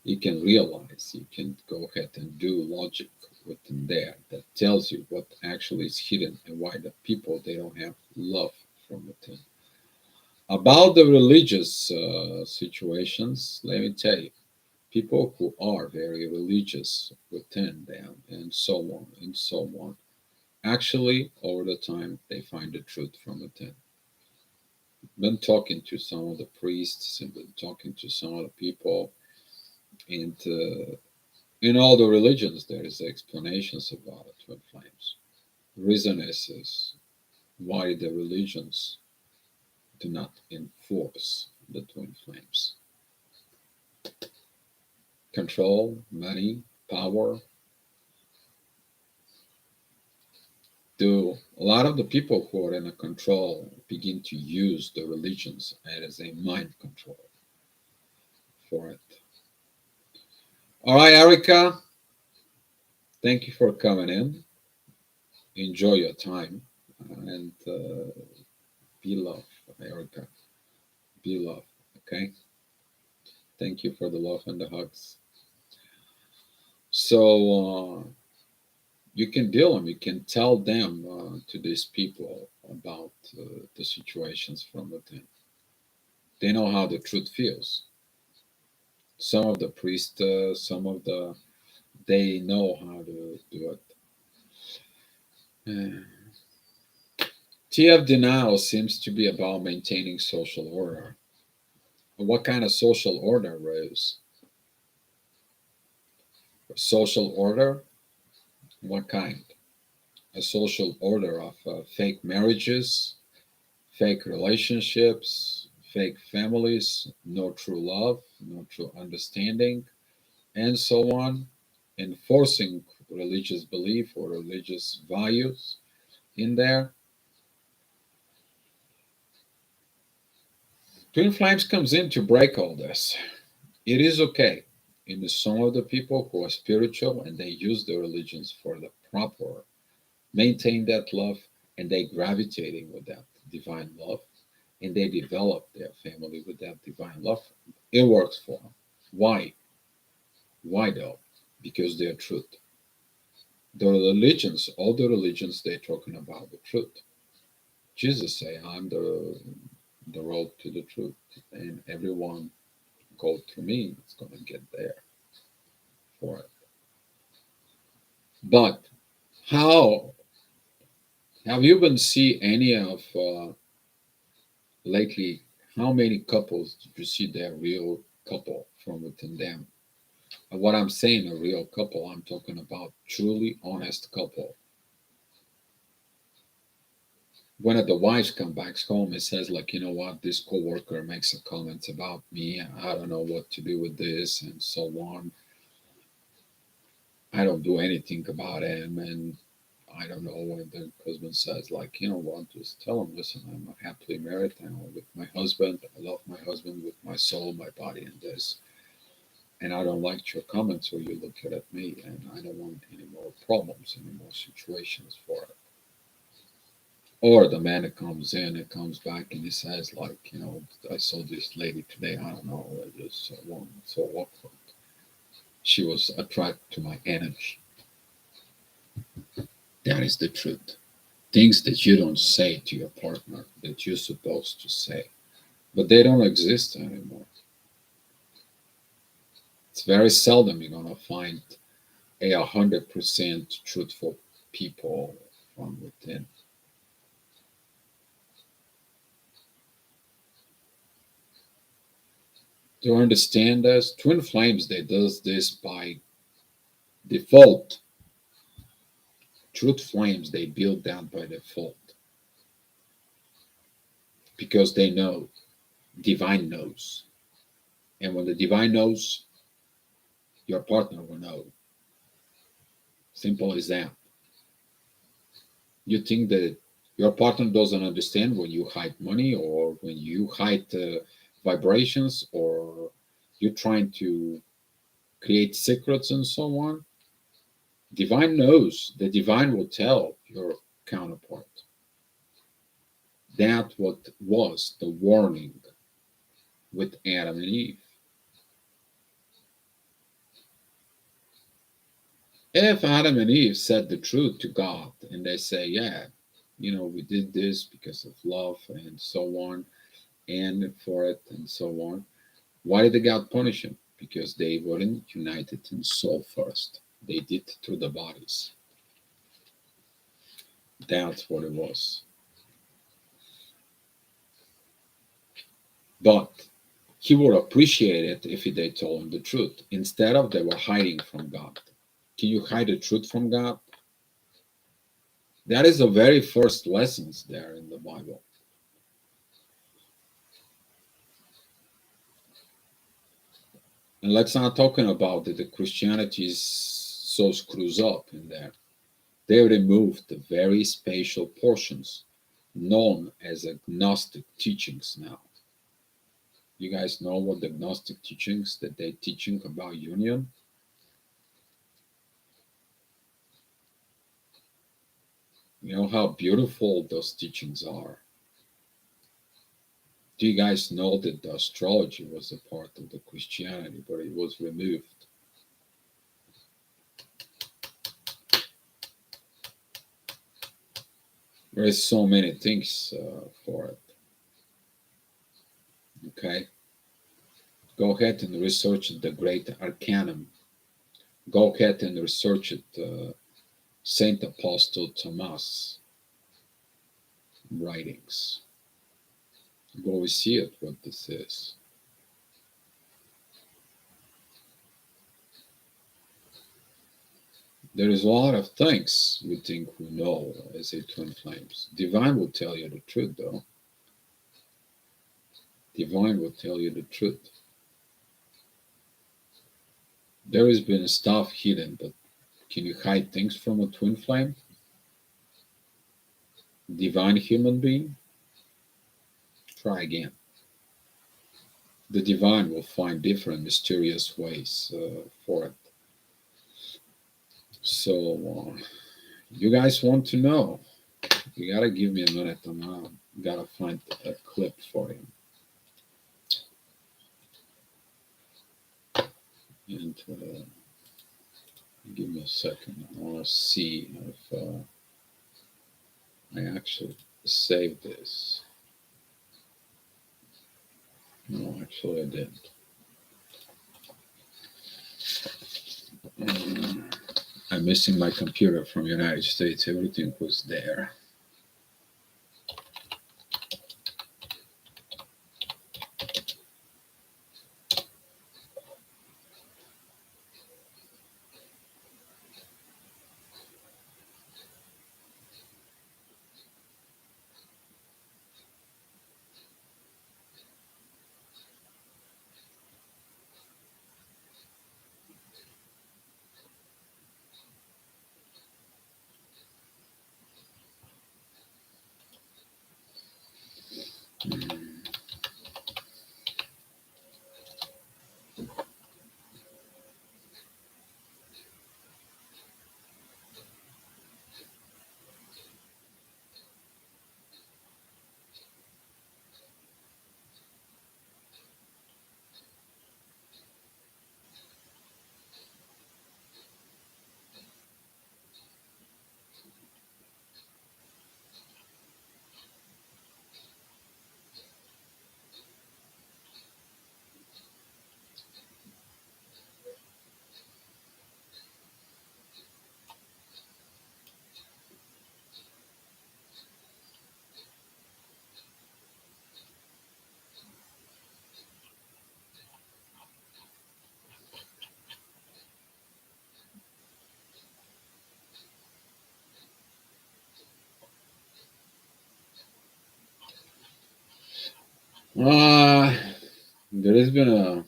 You can realize. You can go ahead and do logic within there that tells you what actually is hidden and why the people they don't have love from within. About the religious situations, let me tell you, people who are very religious within them and so on and so on, actually, over the time, they find the truth from within. Been talking to some of the priests and been talking to some of the people, and in all the religions, there is explanations about the twin flames. The reason is why the religions do not enforce the twin flames. Control, money, power. Do a lot of the people who are in a control begin to use the religions as a mind control for it? All right, Erica, thank you for coming in. Enjoy your time and be loved, Erica. Be loved. Okay. Thank you for the love and the hugs. So you can deal them. You can tell them to these people about the situations from within. They know how the truth feels. Some of the priests, some of the they know how to do it. TF denial seems to be about maintaining social order. What kind of social order, Rose? Social order? What kind? A social order of fake marriages, fake relationships, fake families, no true love, no true understanding, and so on, enforcing religious belief or religious values in there. Twin Flames comes in to break all this. It is okay in the some of the people who are spiritual and they use their religions for the proper, maintain that love, and they gravitating with that divine love, and they develop their family with that divine love. It works for them. Why? Why though? Because they're truth. The religions, all the religions, they're talking about the truth. Jesus say, "I'm the road to the truth, and everyone go to me. It's gonna get there for it." But how have you been see any of lately? How many couples did you see their real couple from within them? And what I'm saying, a real couple, I'm talking about truly honest couple. One of the wives come back home and says, like, you know what, this coworker makes a comment about me. I don't know what to do with this, and so on. I don't do anything about him, and I don't know when the husband says, like, you know what, just tell him, listen, I'm happily married now with my husband. I love my husband with my soul, my body, and this. And I don't like your comments or you look at me, and I don't want any more problems, any more situations for it. Or the man that comes in and comes back and he says, like, you know, I saw this lady today, I don't know, I just so awkward. She was attracted to my energy. That is the truth. Things that you don't say to your partner that you're supposed to say, but they don't exist anymore. It's very seldom you're gonna find 100% truthful people from within. To understand this, twin flames they does this by default. Truth flames they build that by default because they know divine knows, and when the divine knows, your partner will know. Simple as that. You think that your partner doesn't understand when you hide money or when you hide vibrations or you're trying to create secrets and so on. Divine knows. The divine will tell your counterpart. That what was the warning with Adam and Eve. If Adam and Eve said the truth to God and they say, yeah, you know, we did this because of love and so on, and for it and so on, why did God punish them? Because they weren't united in soul first. They did through the bodies. That's what it was. But he would appreciate it if they told him the truth. Instead of they were hiding from God. Can you hide the truth from God? That is the very first lessons there in the Bible. And let's not talking about that the Christianity is so screws up in there. They removed the very spatial portions known as agnostic teachings now. You guys know what the agnostic teachings that they teaching about union? You know how beautiful those teachings are. Do you guys know that the astrology was a part of the Christianity, but it was removed? There is so many things for it. Okay, go ahead and research the Great Arcanum. Go ahead and research it. Saint Apostle Thomas writings. Go see it. What this is. There is a lot of things we think we know as a twin flames. Divine will tell you the truth, though. Divine will tell you the truth. There has been stuff hidden, but can you hide things from a twin flame? Divine human being? Try again. The divine will find different mysterious ways for it. So, you guys want to know? You gotta give me a minute. I'm gotta find a clip for you. And give me a second. I want to see if I actually saved this. No, actually I didn't. I'm missing my computer from United States. Everything was there. Uh, there has been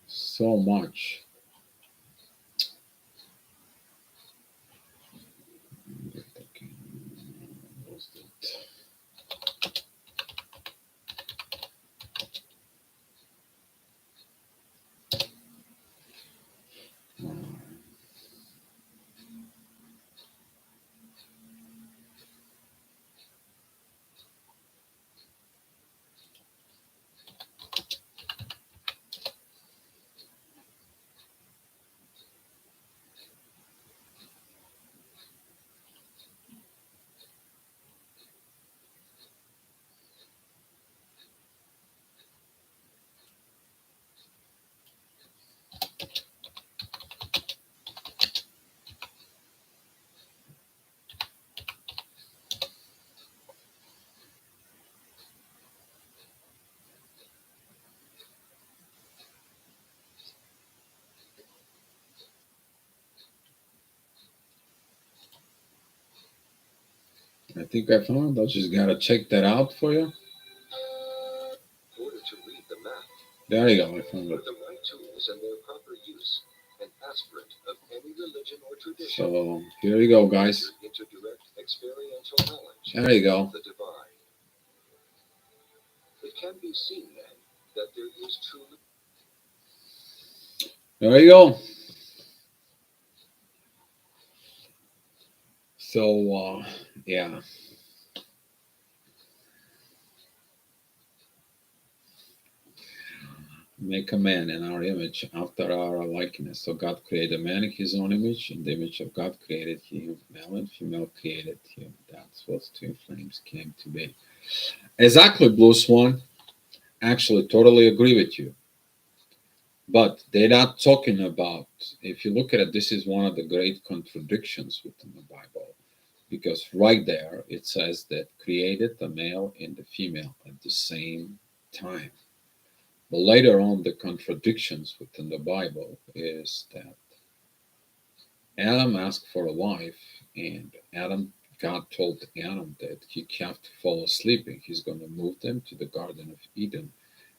so much. I think I found. I just gotta check that out for you. There you go. I found it. So here you go, guys. There you go. There you go. Yeah, make a man in our image after our likeness. So God created man in his own image. In the image of God created him, male and female created him. That's what twin flames came to be. Exactly, Blue Swan. Actually, totally agree with you. But they're not talking about, if you look at it, this is one of the great contradictions within the Bible. Because right there it says that created the male and the female at the same time. But later on, the contradictions within the Bible is that Adam asked for a wife, and God told Adam that he kept fall asleep, he's going to move them to the Garden of Eden,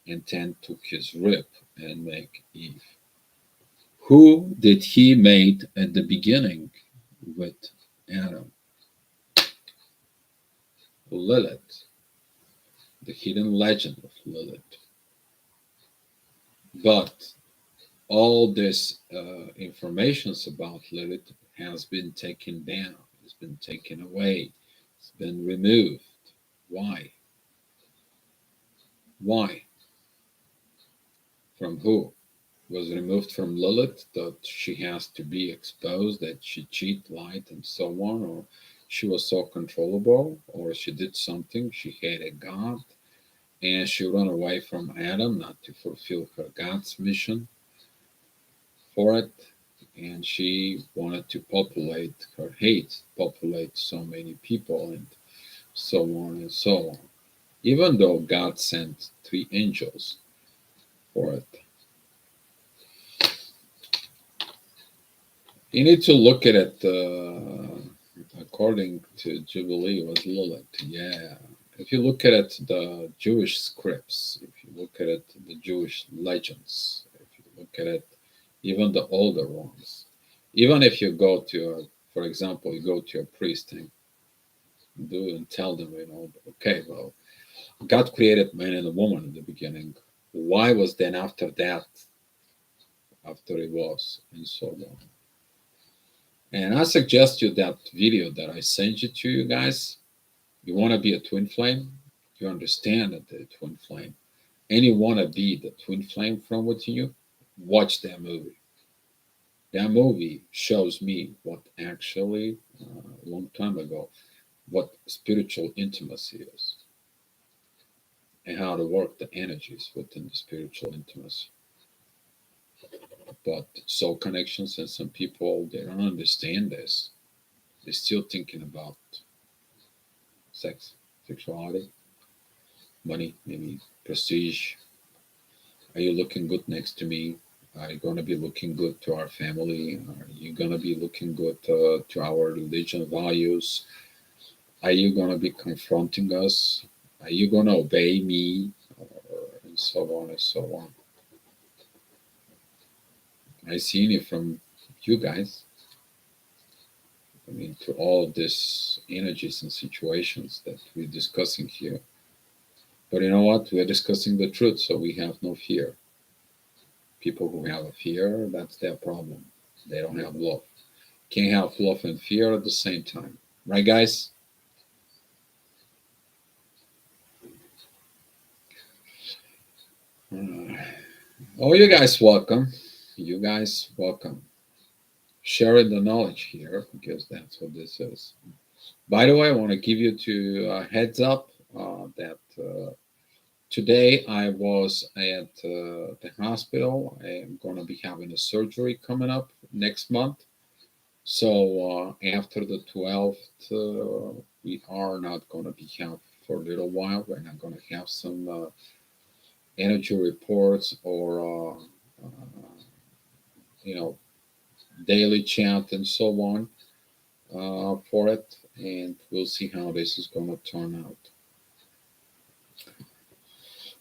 and then took his rib and make Eve. Who did he made at the beginning with Adam? Lilith, the hidden legend of Lilith. But all this informations about Lilith has been taken down, has been taken away, it's been removed. Why? Why? From who? Was removed from Lilith that she has to be exposed, that she cheat, lied, and so on, or she was so controllable, or she did something, she hated God, and she ran away from Adam not to fulfill her God's mission for it, and she wanted to populate her hate, populate so many people, and so on and so on. Even though God sent three angels for it, you need to look at it according to Jubilee was Lilith. Yeah. If you look at it, the Jewish scripts, if you look at it, the Jewish legends, if you look at it, even the older ones, even if you go to, for example, you go to a priest and do and tell them, okay, well, God created man and a woman in the beginning. Why was then after that, after it was, and so on? And I suggest you that video that I sent you to you guys. You want to be a twin flame? You understand that the twin flame, and you want to be the twin flame from within you? Watch that movie. That movie shows me what actually, a long time ago, what spiritual intimacy is and how to work the energies within the spiritual intimacy. But soul connections, and some people, they don't understand this. They're still thinking about sex, sexuality, money, maybe prestige. Are you looking good next to me? Are you going to be looking good to our family? Are you going to be looking good to our religion values? Are you going to be confronting us? Are you going to obey me? And so on and so on. I seen it from you guys. I mean, to all of these energies and situations that we're discussing here. But you know what? We're discussing the truth, so we have no fear. People who have a fear, that's their problem. They don't have love. Can't have love and fear at the same time. Right, guys? Uh, oh, you guys welcome. You guys welcome. Sharing the knowledge here because that's what this is. By the way, I want to give you to heads up that today I was at the hospital. I am going to be having a surgery coming up next month. So after the 12th, we are not going to be have for a little while. We're not going to have some energy reports or you know daily chat and so on for it, and we'll see how this is going to turn out.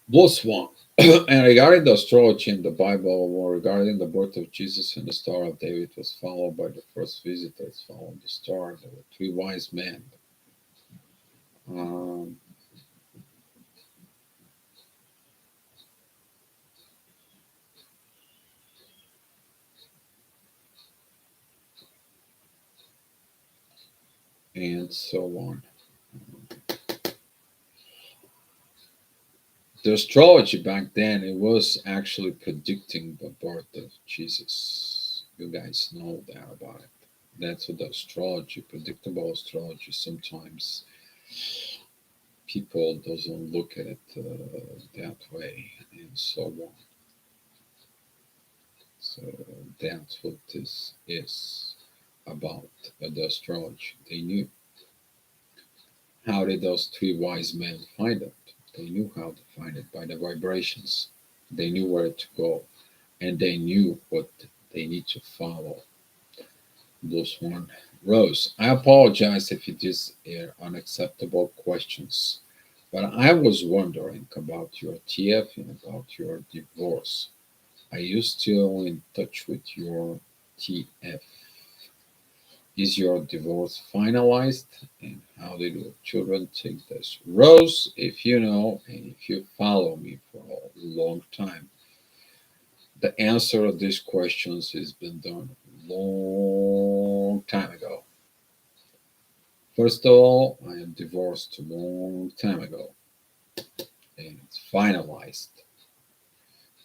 Blue Swan. And regarding the astrology in the Bible, or regarding the birth of Jesus and the Star of David was followed by the first visitors following the star. There were three wise men. Um, and so on. The astrology back then, it was actually predicting the birth of Jesus. You guys know that about it. That's what the astrology, predictable astrology, sometimes people doesn't look at it that way and so on. So that's what this is about, the astrology. They knew. How did those three wise men find it? They knew how to find it by the vibrations. They knew where to go, and they knew what they need to follow. Those one. Rose, I apologize if it is unacceptable questions, but I was wondering about your TF and about your divorce. Are you still in touch with your TF? Is your divorce finalized? And how did your children take this? Rose, if you know and if you follow me for a long time, the answer of these questions has been done a long time ago. First of all, I am divorced a long time ago and it's finalized.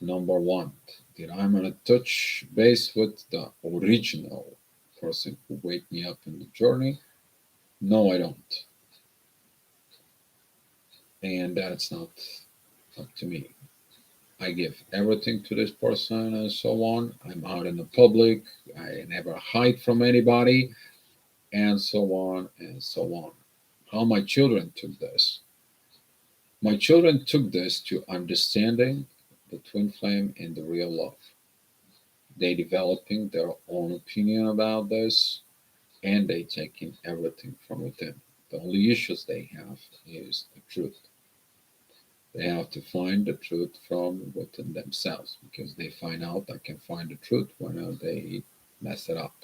Number one, did I'm gonna touch base with the original person who wake me up in the journey? No, I don't. And that's not up to me. I give everything to this person and so on. I'm out in the public. I never hide from anybody and so on and so on. How my children took this. My children took this to understanding the twin flame and the real love. They developing their own opinion about this and they taking everything from within. The only issues they have is the truth. They have to find the truth from within themselves because they find out I can find the truth when they mess it up.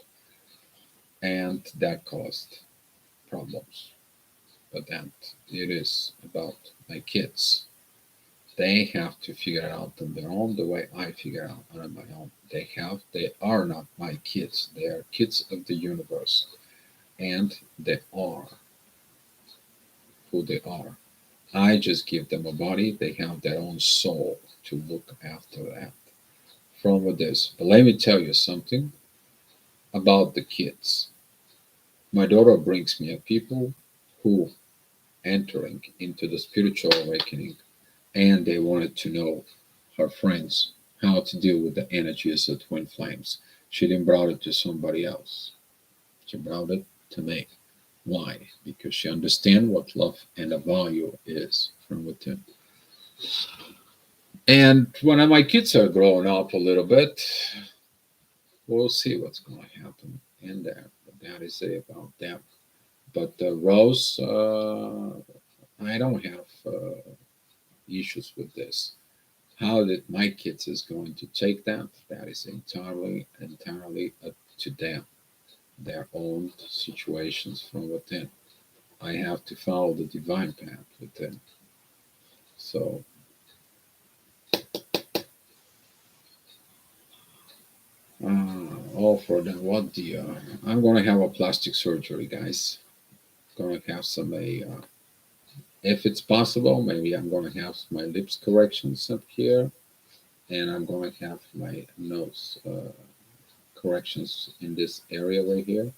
And that caused problems. But then it is about my kids. They have to figure it out on their own the way I figure out on my own. They are not my kids. They are kids of the universe. And they are who they are. I just give them a body. They have their own soul to look after that. From this. But let me tell you something about the kids. My daughter brings me up people who entering into the spiritual awakening and they wanted to know her friends how to deal with the energies of twin flames. She didn't brought it to somebody else. She brought it to me. Why? Because she understands what love and the value is from within. And when my kids are growing up a little bit, we'll see what's going to happen in there. But that is it about them. But Rose, I don't have issues with this. How that my kids is going to take that, that is entirely up to them, their own situations from within. I have to follow the divine path within. So, all for them. What the? I'm gonna have a plastic surgery, guys. Gonna have some if it's possible, maybe I'm gonna have my lips corrections up here, and I'm gonna have my nose corrections in this area right here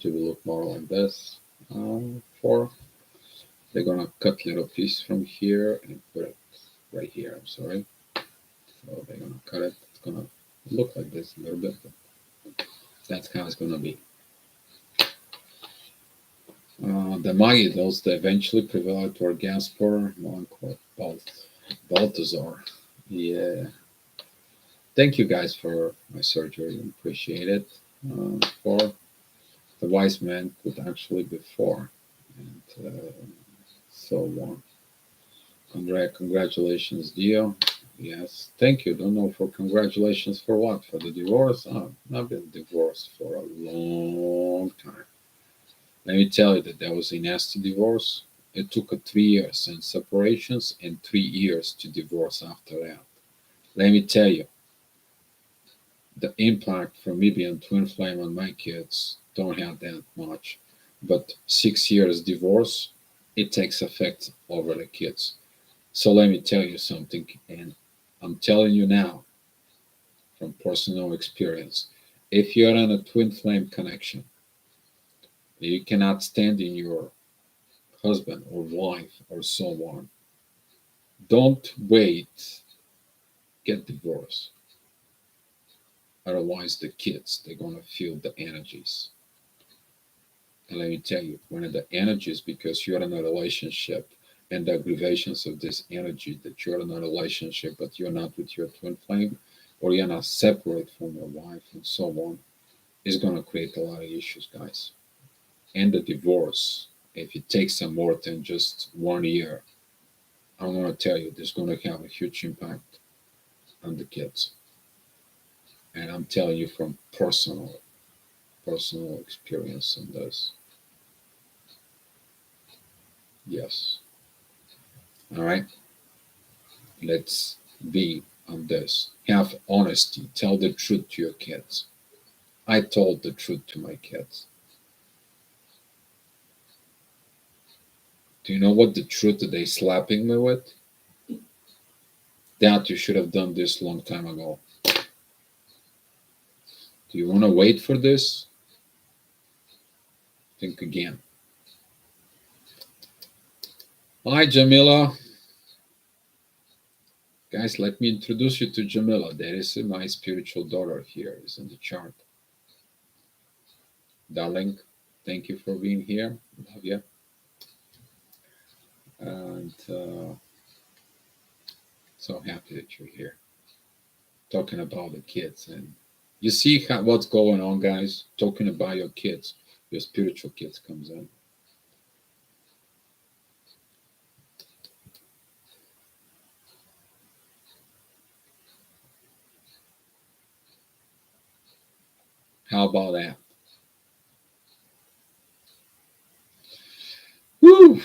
to look more like this. For they're gonna cut little piece from here and put it right here. I'm sorry. So they're gonna cut it. It's gonna look like this a little bit, but that's how it's gonna be. The Magi, those that eventually prevailed toward Gaspar, Balthazar. Yeah. Thank you guys for my surgery. Appreciate it. For the wise man could actually before. And so on. Congratulations, Dio. Yes, thank you. Don't know for congratulations for what? For the divorce? I've been divorced for a long time. Let me tell you that was a nasty divorce. It took 3 years and separations and 3 years to divorce after that. Let me tell you, the impact from me being twin flame on my kids don't have that much. but 6 years divorce, it takes effect over the kids. So let me tell you something, and I'm telling you now from personal experience. If you're in a twin flame connection, you cannot stand in your husband or wife or so on. Don't wait, get divorced. Otherwise, the kids, they're going to feel the energies. And let me tell you, one of the energies, because you're in a relationship, and the aggravations of this energy that you're in a relationship, but you're not with your twin flame, or you're not separate from your wife, and so on, is going to create a lot of issues, guys. And the divorce, if it takes some more than just 1 year, I'm going to tell you, there's going to have a huge impact on the kids. And I'm telling you from personal experience on this. Yes. All right. Let's be on this. Have honesty. Tell the truth to your kids. I told the truth to my kids. Do you know what the truth that they slapping me with? That you should have done this long time ago. Do you want to wait for this? Think again. Hi, Jamila. Guys, let me introduce you to Jamila. That is my spiritual daughter here, is in the chart. Darling, thank you for being here. Love you. And so happy that you're here talking about the kids. And you see what's going on, guys, talking about your kids, your spiritual kids comes in. How about that? Woo!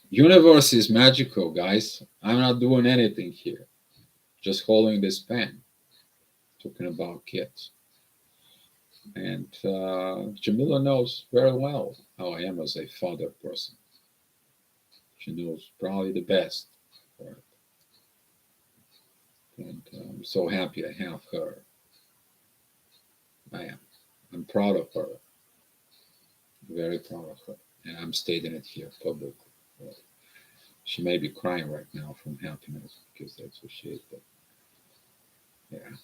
Universe is magical, guys. I'm not doing anything here. Just holding this pen, talking about kids. And Jamila knows very well how I am as a father person. She knows probably the best for it. And I'm so happy to have her. I am. I'm proud of her. Very proud of her. And I'm stating it here publicly. Well, she may be crying right now from happiness because that's what she is. But yeah.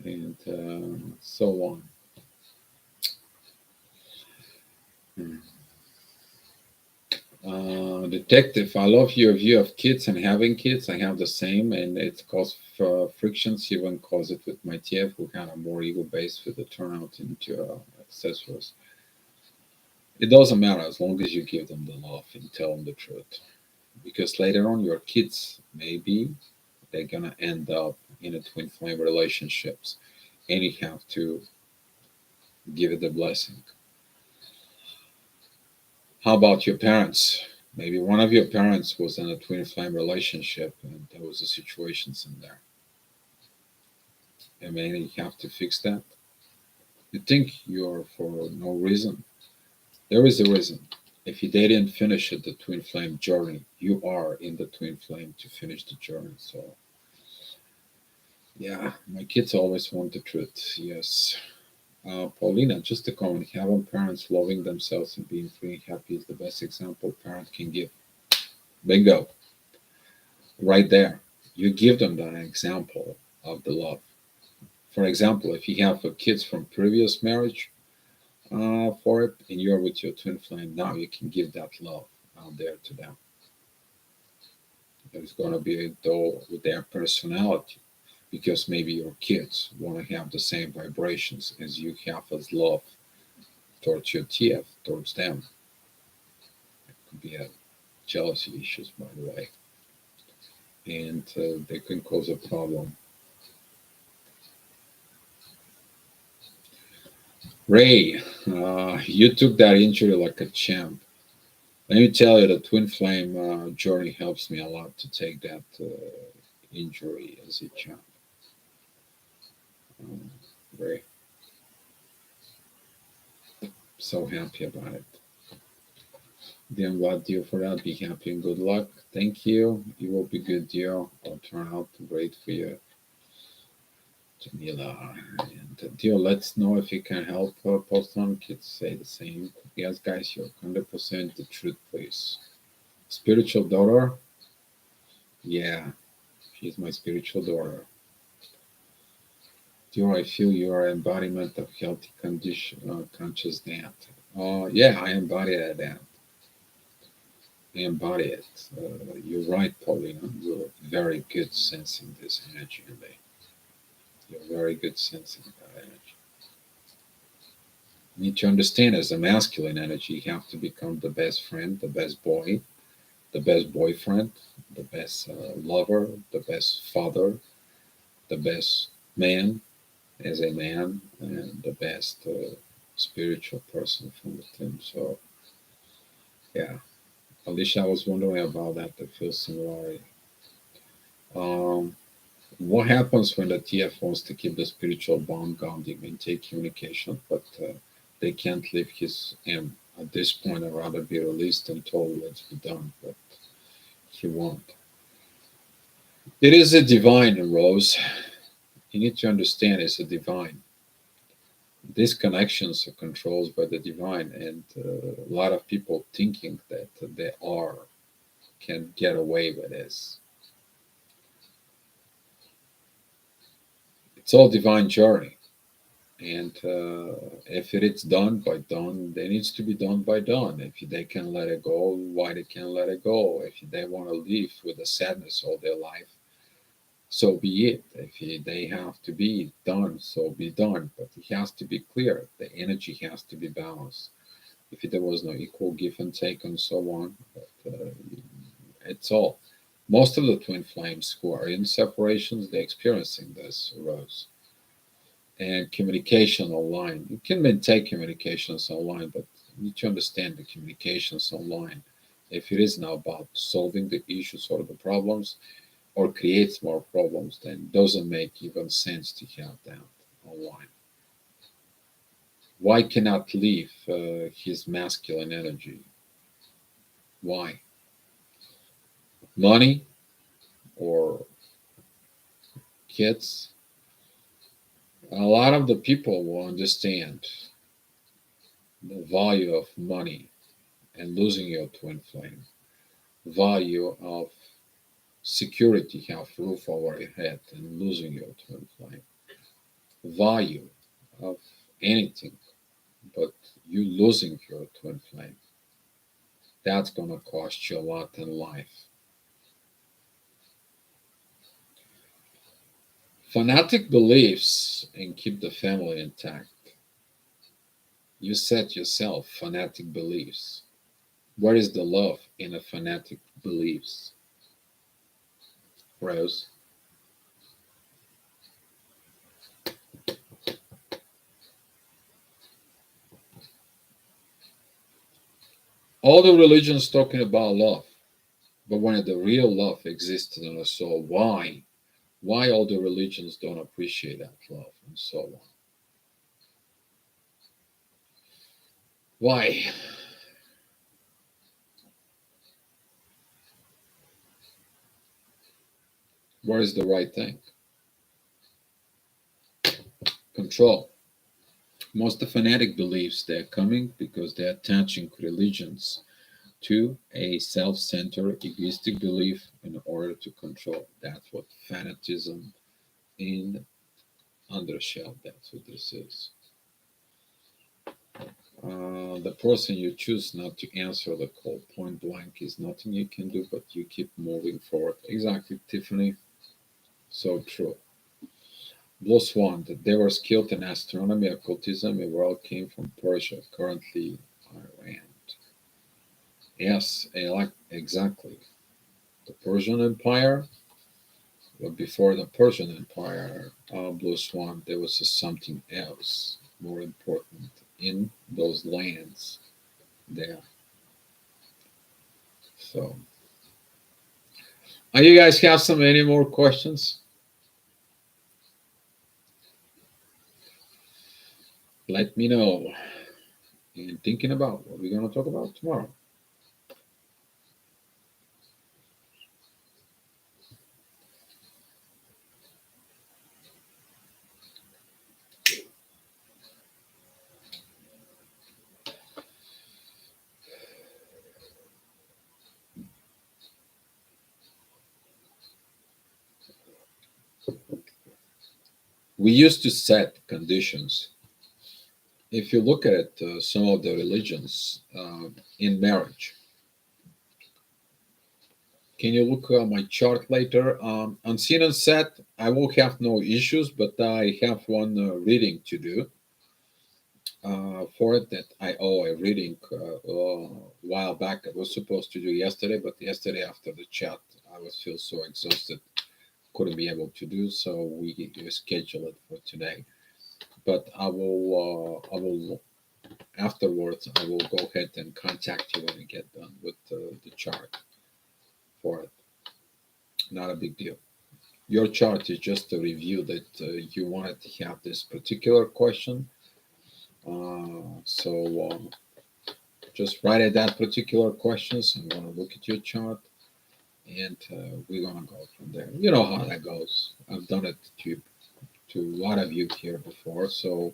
And so on. Hmm. Detective, I love your view of kids and having kids. I have the same, and it caused frictions. Even caused it with my TF, who kind of more ego based with the turnout into accessories. It doesn't matter as long as you give them the love and tell them the truth. Because later on, your kids maybe they're gonna end up in a twin flame relationships, and you have to give it the blessing. How about your parents? Maybe one of your parents was in a twin flame relationship and there was a situations in there. And maybe you have to fix that. You think you're for no reason. There is a reason. If you didn't finish it, the twin flame journey, you are in the twin flame to finish the journey. So yeah, my kids always want the truth. Yes. Paulina, just a comment. Having parents loving themselves and being free and happy is the best example a parent can give. Bingo. Right there. You give them that example of the love. For example, if you have kids from previous marriage for it and you're with your twin flame now, you can give that love out there to them. There's going to be though with their personality because maybe your kids want to have the same vibrations as you have as love towards your TF, towards them. It could be a jealousy issues, by the way, and they can cause a problem. Ray, you took that injury like a champ. Let me tell you, the twin flame journey helps me a lot to take that injury as a job. Um, very so happy about it. Then what deal for that? Be happy and good luck. Thank you. You will be good, deal. I'll turn out great for you, Jamila. And deal, let's know if you can help post on kids say the same. Yes, guys, you're 100% the truth, please. Spiritual daughter? Yeah, she's my spiritual daughter. Do I feel you are embodiment of healthy condition, conscious that? Yeah, I embody that. I embody it. You're right, Paulina. You're very good sensing this energy in me. You're very good sensing that energy. You need to understand as a masculine energy, you have to become the best friend, the best boy, the best boyfriend, the best lover, the best father, the best man as a man, and the best spiritual person from the team. So, yeah, Alicia, I was wondering about that. I feel similarly. Um, what happens when the TF wants to keep the spiritual bond going? They maintain communication, but they can't leave his M. At this point, I'd rather be released and told let's be done, but he won't. It is a divine, Rose. You need to understand it's a divine. These connections are controlled by the divine, and a lot of people thinking that they are can get away with this. It's all divine journey, and if it is done by done, it needs to be done by done. If they can let it go, why they can let it go? If they want to live with the sadness all their life, so be it. If they have to be done, so be done. But it has to be clear. The energy has to be balanced. If there was no equal give and take and so on, but it's all. Most of the twin flames who are in separations, they're experiencing this, Rose. And communication online. You can maintain communications online, but you need to understand the communications online. If it is now about solving the issues or the problems or creates more problems, then it doesn't make even sense to have that online. Why cannot leave his masculine energy? Why? Money or kids? A lot of the people will understand the value of money and losing your twin flame, value of security, have roof over your head and losing your twin flame, value of anything, but you losing your twin flame, that's gonna cost you a lot in life. Fanatic beliefs and keep the family intact. You set yourself fanatic beliefs. Where is the love in a fanatic beliefs, Rose? All the religions talking about love, but when the real love exists in a soul, why? Why all the religions don't appreciate that love and so on? Why? Where is the right thing? Control. Most of the fanatic beliefs they're coming because they're attaching religions to a self-centered, egoistic belief in order to control. That's what fanaticism in undershell. That's what this is. The person you choose not to answer the call point blank is nothing you can do, but you keep moving forward. Exactly, Tiffany. So true. Blue Swan, they were skilled in astronomy, occultism, and world came from Persia, currently Iran. Yes, exactly. The Persian Empire, but before the Persian Empire, Blue Swan, there was something else more important in those lands there. So, you guys have some any more questions? Let me know. And thinking about what we're gonna talk about tomorrow. We used to set conditions. If you look at some of the religions in marriage, can you look at my chart later? On scene and set, I will have no issues, but I have one reading to do for it that I owe a reading a while back. I was supposed to do yesterday, but yesterday after the chat, I was feel so exhausted, couldn't be able to do, so we schedule it for today. But I will afterwards. I will go ahead and contact you when I get done with the chart for it. Not a big deal. Your chart is just a review that you wanted to have this particular question. So just write it that particular questions. I'm going to look at your chart and we're going to go from there. You know how that goes. I've done it to a lot of you here before. So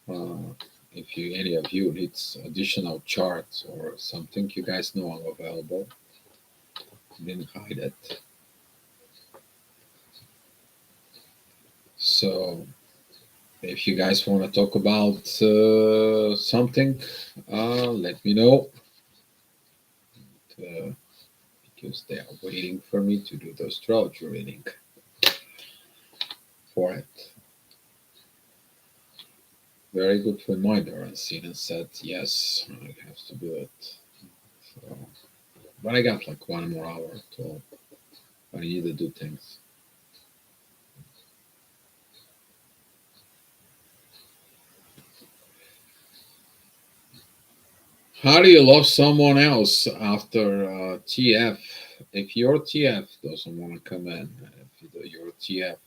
uh, if you any of you needs additional charts or something, you guys know I'm available. Didn't hide it. So if you guys want to talk about something, let me know. Uh, because they are waiting for me to do the astrology reading for it. Very good reminder. And Sina said, yes, I have to do it. So, but I got like 1 more hour, so I need to do things. How do you love someone else after TF? If your TF doesn't want to come in, if your TF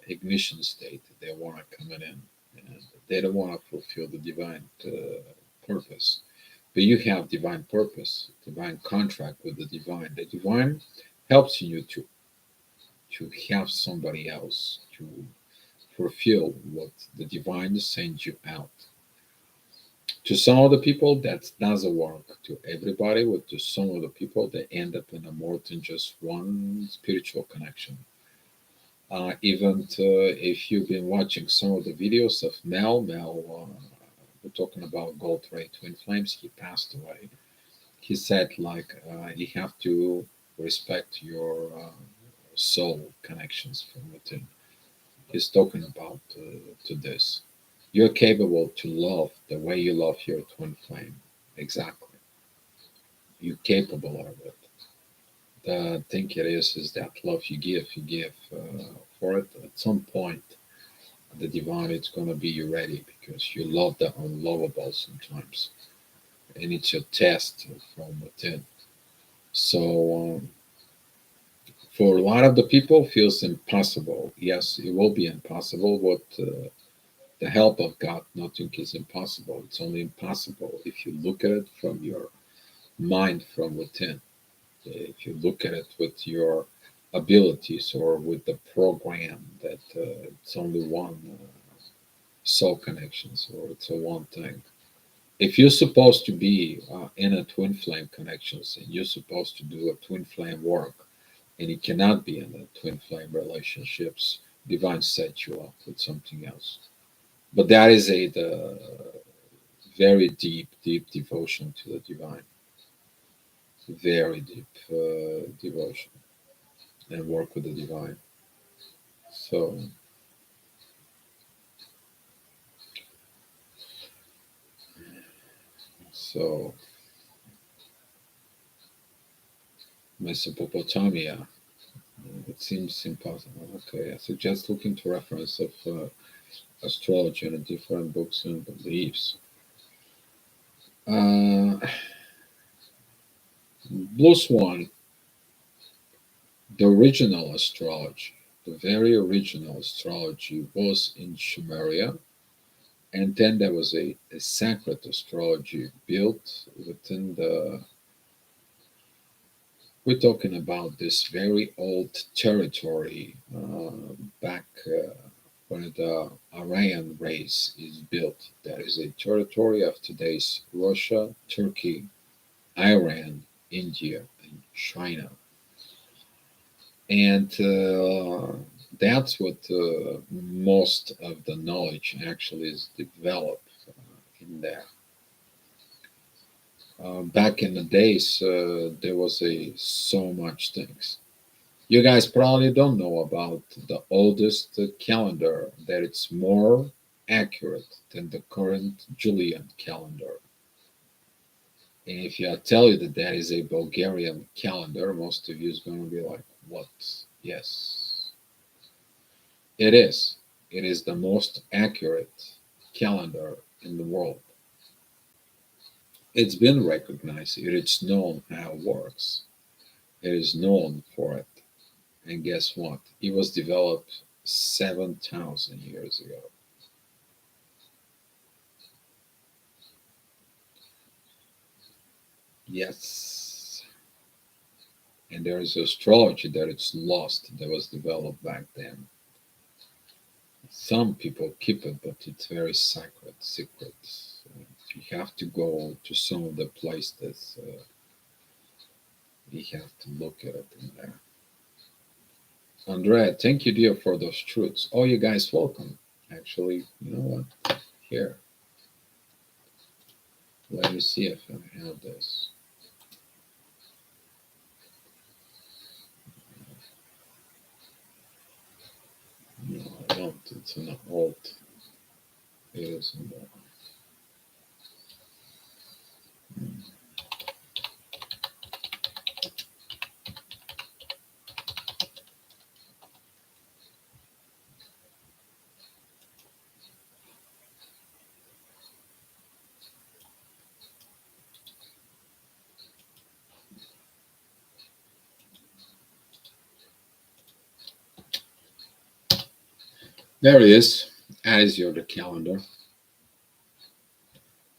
ignition state, they want to come in and they don't want to fulfill the divine purpose. But you have divine purpose, divine contract with the divine. The divine helps you to have somebody else to fulfill what the divine sends you out. To some of the people, that doesn't work. To everybody, with to some of the people, they end up in a more than just one spiritual connection. Even if you've been watching some of the videos of Mel, we're talking about Gold Ray Twin Flames. He passed away. He said, like, you have to respect your soul connections from within. He's talking about to this. You're capable to love the way you love your twin flame. Exactly. You're capable of it. The thing it is that love you give for it. At some point, the divine is going to be you ready because you love the unlovable sometimes. And it's your test from within. So for a lot of the people, feels impossible. Yes, it will be impossible. With the help of God, nothing is impossible. It's only impossible if you look at it from your mind from within. If you look at it with your abilities or with the program that it's only one soul connections or it's a one thing. If you're supposed to be in a twin flame connections and you're supposed to do a twin flame work and you cannot be in a twin flame relationships, divine sets you up with something else. But that is a the very deep devotion to the divine, very deep devotion and work with the divine. So, so Mesopotamia, it seems impossible. Okay, I suggest looking to reference of astrology and different books and beliefs. Uh, Blue Swan, the original astrology, the very original astrology was in Sumeria, and then there was a sacred astrology built within the. We're talking about this very old territory back where the Aryan race is built. That is a territory of today's Russia, Turkey, Iran, India, and China. And that's what most of the knowledge actually is developed in there. Back in the days, there was a so much things. You guys probably don't know about the oldest calendar that it's more accurate than the current Julian calendar. And if I tell you that that is a Bulgarian calendar, most of you is going to be like, "What?" Yes, it is. It is the most accurate calendar in the world. It's been recognized. It is known how it works. It is known for it. And guess what? It was developed 7,000 years ago. Yes. And there is astrology that it's lost that was developed back then. Some people keep it, but it's very sacred, secret. You have to go to some of the places. You have to look at it in there. Andrea, thank you, dear, for those truths. Oh, you guys, welcome. Actually, you know what? Here, let me see if I have this. No, I don't. It's an old. It is more. There it is. As you're the calendar.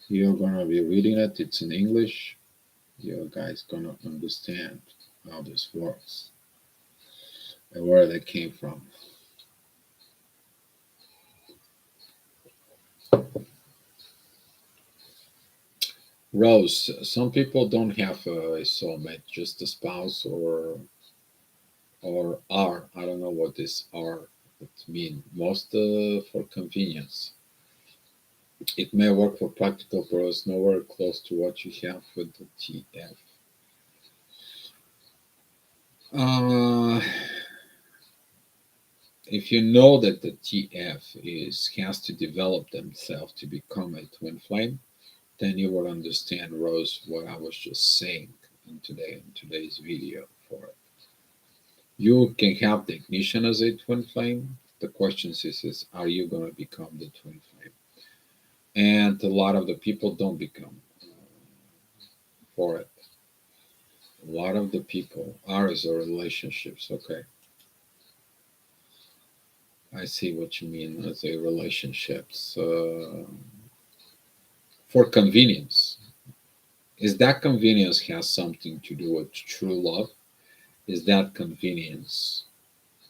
You're gonna be reading it. It's in English. You guys gonna understand how this works and where they came from. Rose, some people don't have a soulmate, just a spouse or R. I don't know what this R would mean. Most for convenience. It may work for practical purpose, nowhere close to what you have with the TF. Uh, if you know that the TF is has to develop themselves to become a twin flame, then you will understand, Rose, what I was just saying in today's video for it. You can have the ignition as a twin flame. The question is are you going to become the twin flame? And a lot of the people don't become for it. A lot of the people are as a relationships. Okay, I see what you mean as a relationships for convenience. Is that convenience has something to do with true love? Is that convenience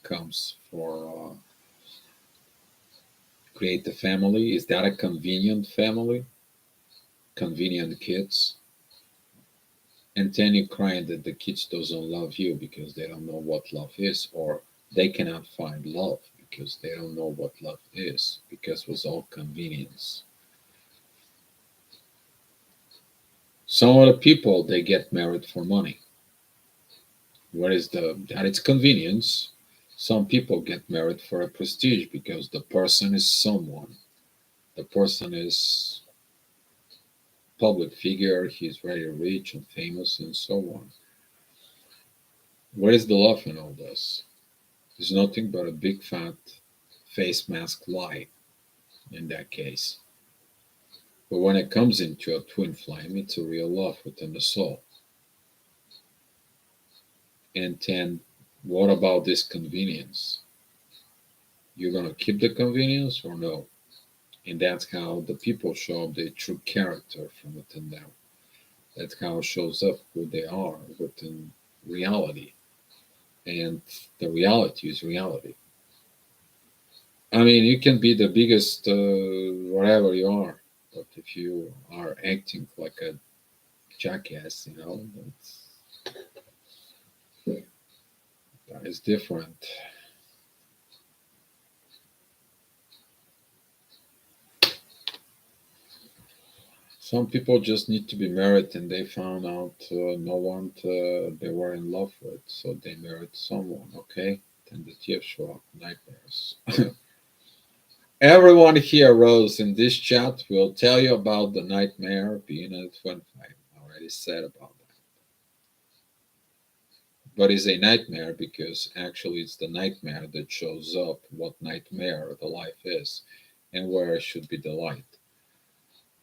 comes for create the family? Is that a convenient family? Convenient kids? And then you're crying that the kids doesn't love you because they don't know what love is, or they cannot find love because they don't know what love is, because it was all convenience. Some of the people they get married for money. What is the that it's convenience? Some people get married for a prestige because the person is someone. The person is public figure, he's very rich and famous and so on. Where is the love in all this? There's nothing but a big fat face mask lie in that case. But when it comes into a twin flame, it's a real love within the soul. And then, what about this convenience? You're going to keep the convenience or no? And that's how the people show up their true character from within them. That's how it shows up who they are within reality. And the reality is reality. I mean, you can be the biggest whatever you are, but if you are acting like a jackass, that is different. Some people just need to be married and they found out no one they were in love with, so they married someone, okay? Then the tears show up, nightmares. Everyone here, Rose, in this chat will tell you about the nightmare being a twin flame. I already said about that. But it's a nightmare because actually it's the nightmare that shows up what nightmare the life is and where should be the light.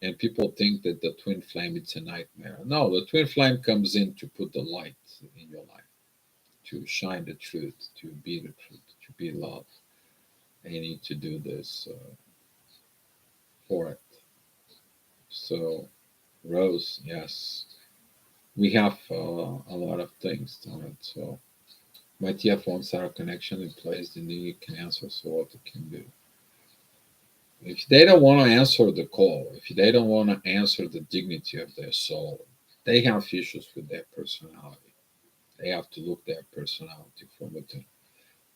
And people think that the twin flame it's a nightmare. No, the twin flame comes in to put the light in your life, to shine the truth, to be the truth, to be love. And you need to do this for it. So, Rose, yes, we have a lot of things on it. So, my TF wants our connection in place, then you can answer so what it can do. If they don't want to answer the call, if they don't want to answer the dignity of their soul, they have issues with their personality. They have to look their personality from within.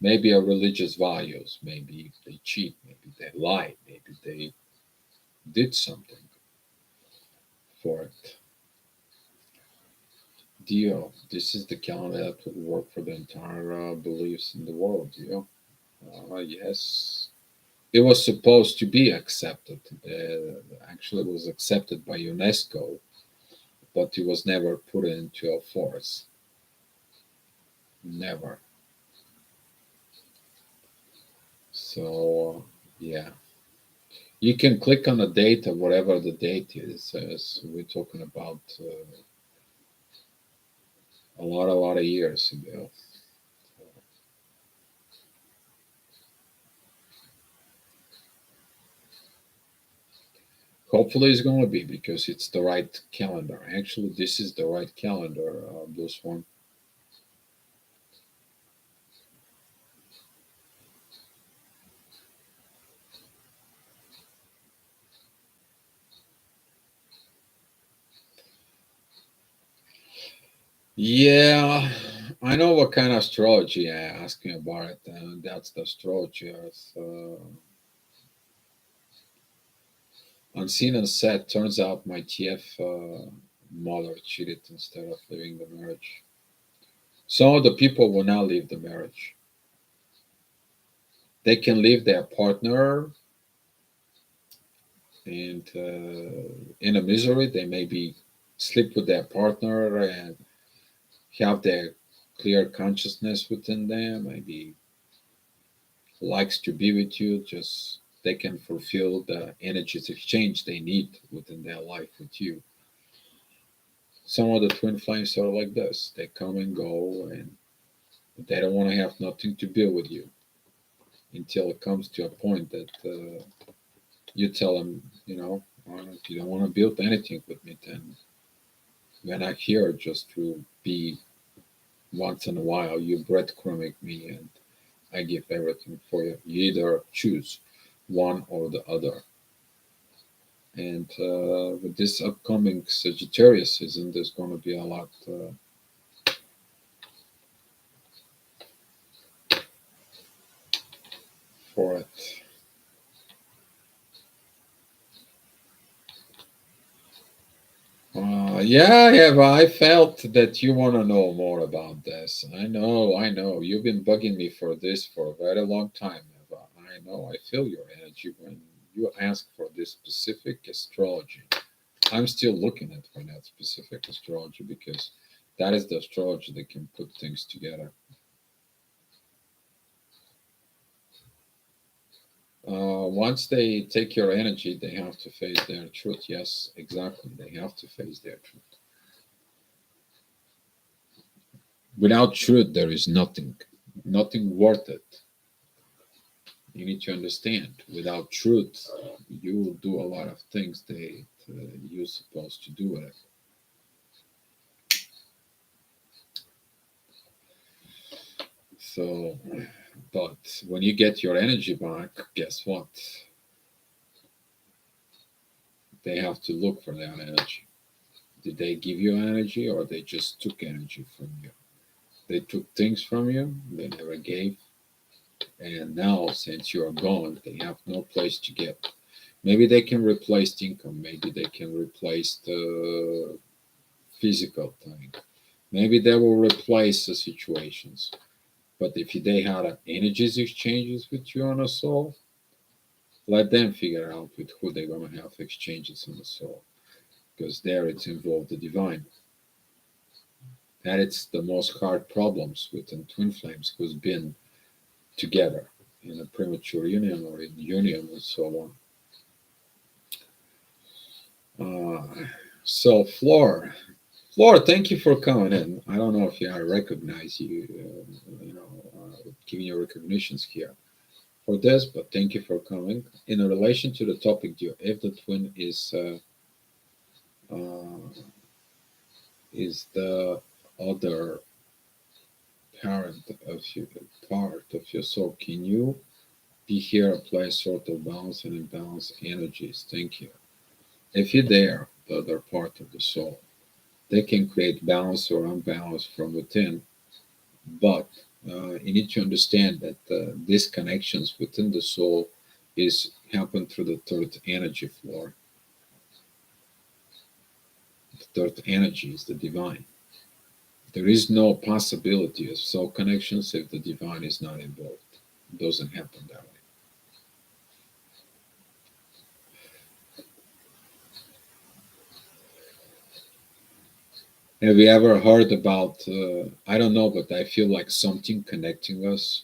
Maybe a religious values, maybe they cheat, maybe they lie, maybe they did something for it. Dio, this is the calendar that will work for the entire beliefs in the world, Dio. Yes. It was supposed to be accepted. Actually, it was accepted by UNESCO, but it was never put into a force. Never. So, yeah. You can click on the date of whatever the date is. As we're talking about a lot of years ago. Hopefully, it's going to be because it's the right calendar. Actually, this is the right calendar. This one. Yeah, I know what kind of astrology you're asking about it, and that's the astrology. Unseen and said, turns out my TF mother cheated instead of leaving the marriage. Some of the people will not leave the marriage. They can leave their partner and in a misery. They maybe sleep with their partner and have their clear consciousness within them. Maybe likes to be with you. Just they can fulfill the energies exchange they need within their life with you. Some of the twin flames are like this. They come and go and they don't want to have nothing to do with you until it comes to a point that you tell them, if you don't want to build anything with me, then we're not here just to be once in a while. You breadcrumbing me and I give everything for you. You either choose one or the other. And with this upcoming Sagittarius season, there's going to be a lot for it. Yeah, Eva, I felt that you want to know more about this. I know. You've been bugging me for this for a very long time, Eva. I know. I feel your energy when you ask for this specific astrology. I'm still looking at for that specific astrology because that is the astrology that can put things together. Once they take your energy, they have to face their truth. Yes, exactly. They have to face their truth. Without truth, there is nothing, nothing worth it. You need to understand. Without truth, you will do a lot of things that you're supposed to do with it. So, but when you get your energy back, guess what? They have to look for that energy. Did they give you energy or they just took energy from you? They took things from you, they never gave. And now, since you're gone, they have no place to get. Maybe they can replace the income. Maybe they can replace the physical thing. Maybe they will replace the situations. But if they had an energies exchanges with you on a soul, let them figure out with who they're going to have exchanges on the soul. Because there it's involved the divine. And it's the most hard problems within twin flames who's been together in a premature union or in union and so on. So Floor, thank you for coming in. I don't know if I recognize you, giving you recognitions here for this, but thank you for coming. In relation to the topic, if the twin uh, is the other parent of your part of your soul, can you be here a place sort of balance and imbalance energies? Thank you. If you're there, the other part of the soul, they can create balance or unbalance from within, but you need to understand that these connections within the soul is happen through the third energy floor. The third energy is the divine. There is no possibility of soul connections if the divine is not involved. It doesn't happen that way. Have you ever heard about, I don't know, but I feel like something connecting us?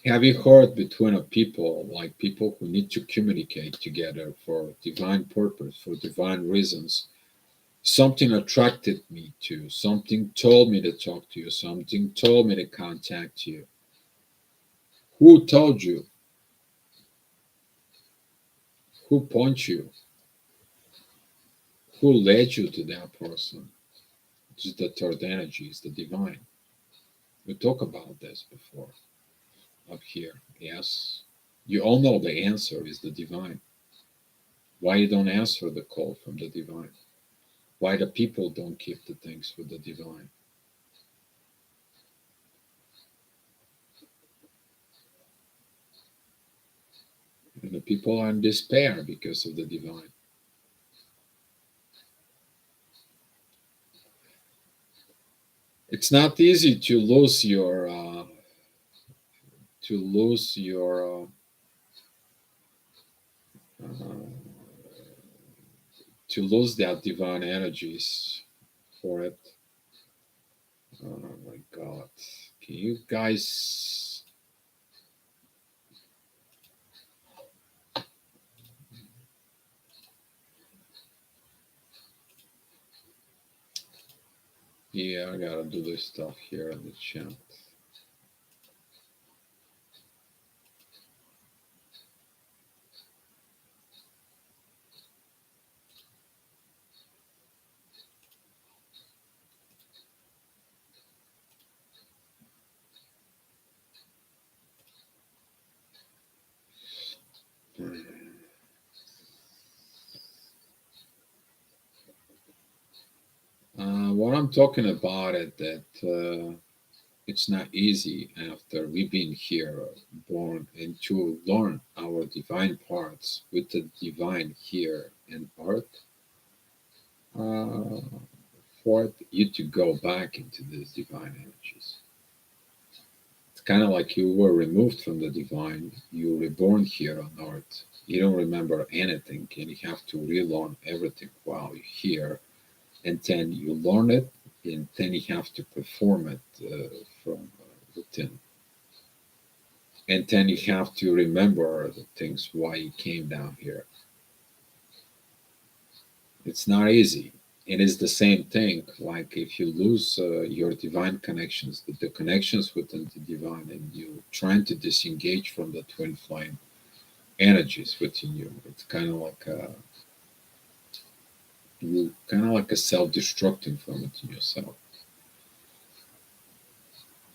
Have you heard between a people, like people who need to communicate together for divine purpose, for divine reasons? Something attracted me to, something told me to talk to you, something told me to contact you. Who told you? Who pointed you? Who led you to that person? It's the third energy, it's the divine. We talked about this before up here. Yes. You all know the answer is the divine. Why you don't answer the call from the divine? Why the people don't keep the things with the divine? And the people are in despair because of the divine. It's not easy to lose your to lose your to lose that divine energies for it. Oh my God! Can you guys? Yeah, I gotta do this stuff here in the chat. What I'm talking about is that it's not easy after we've been here, born, and to learn our divine parts with the divine here in earth. Uh, for you to go back into these divine energies. It's kind of like you were removed from the divine, you were reborn here on earth. You don't remember anything, and you have to relearn everything while you're here. And then you learn it, and then you have to perform it from within. And then you have to remember the things why you came down here. It's not easy. It is the same thing. Like if you lose your divine connections, the connections within the divine, and you trying to disengage from the twin flame energies within you, it's kind of like a self-destructing from within yourself.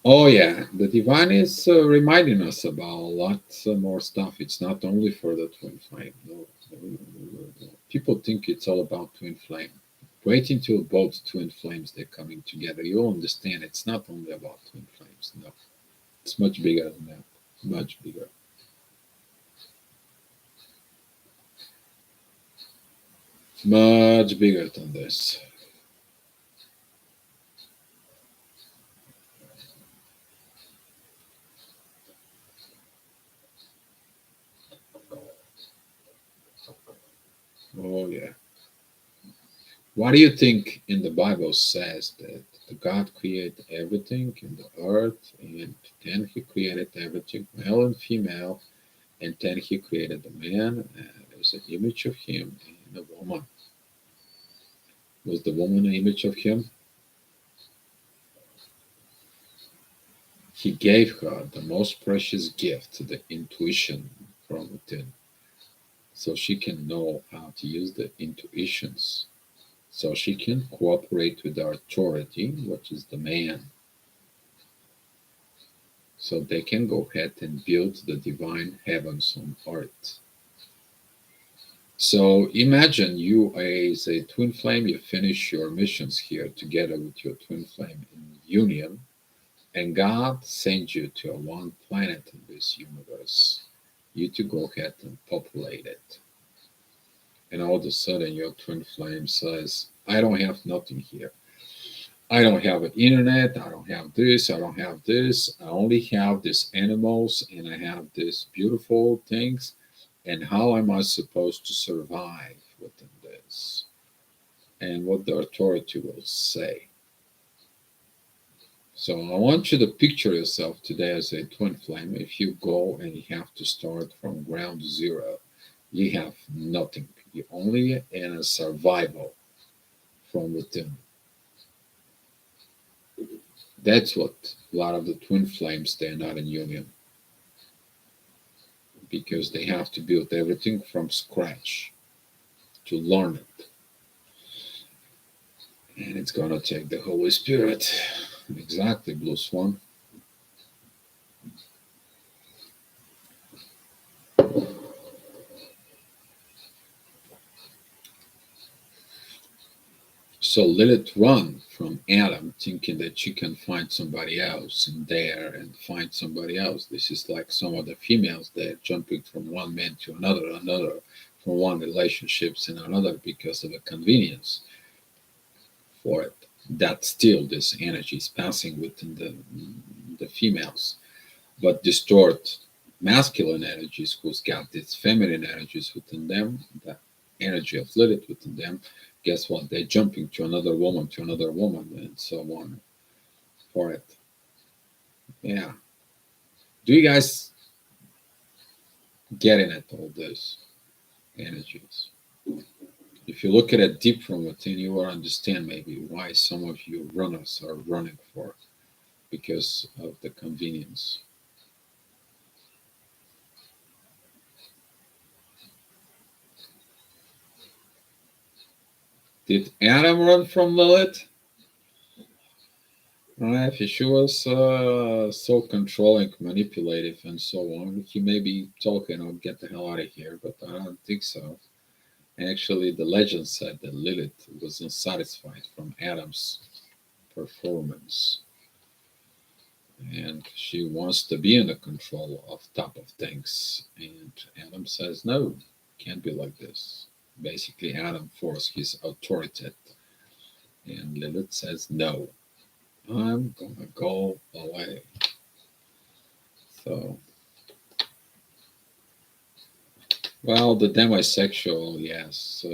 Oh yeah, the divine is reminding us about lots more stuff. It's not only for the twin flame. No, no, no, no, no. People think it's all about twin flame. Wait until both twin flames they're coming together. You'll understand it's not only about twin flames. No, it's much bigger than that. Much bigger. Much bigger than this. Oh yeah. Why do you think in the Bible says that the God created everything in the earth, and then He created everything, male and female, and then He created the man as an image of Him, and a woman. Was the woman an image of Him? He gave her the most precious gift, the intuition from within, so she can know how to use the intuitions, so she can cooperate with the authority, which is the man, so they can go ahead and build the divine heavens on earth. So imagine you as a twin flame, you finish your missions here together with your twin flame in union, and God sends you to a one planet in this universe. You to go ahead and populate it. And all of a sudden your twin flame says, I don't have nothing here. I don't have an internet, I don't have this, I don't have this, I only have these animals and I have these beautiful things. And how am I supposed to survive within this? And what the authority will say. So I want you to picture yourself today as a twin flame. If you go and you have to start from ground zero, you have nothing. You're only in a survival from within. That's what a lot of the twin flames, they're not in union because they have to build everything from scratch to learn it. And it's going to take the Holy Spirit. Exactly, Blue Swan. So Lilith run from Adam, thinking that she can find somebody else in there and find somebody else. This is like some of the females that are jumping from one man to another, from one relationships and another because of a convenience for it. That still this energy is passing within the females, but distort masculine energies who's got these feminine energies within them, the energy of Lilith within them, guess what? They're jumping to another woman, and so on for it. Yeah. Do you guys getting at all these energies? If you look at it deep from within, you will understand maybe why some of you runners are running for because of the convenience. Did Adam run from Lilith? If she was so controlling, manipulative, and so on, he may be talking, "Oh, get the hell out of here," but I don't think so. Actually, the legend said that Lilith was unsatisfied from Adam's performance, and she wants to be in the control of top of things. And Adam says, "No, can't be like this." Basically, Adam forced his authority, and Lilith says, "No, I'm gonna go away." So, well, the demisexual, yes,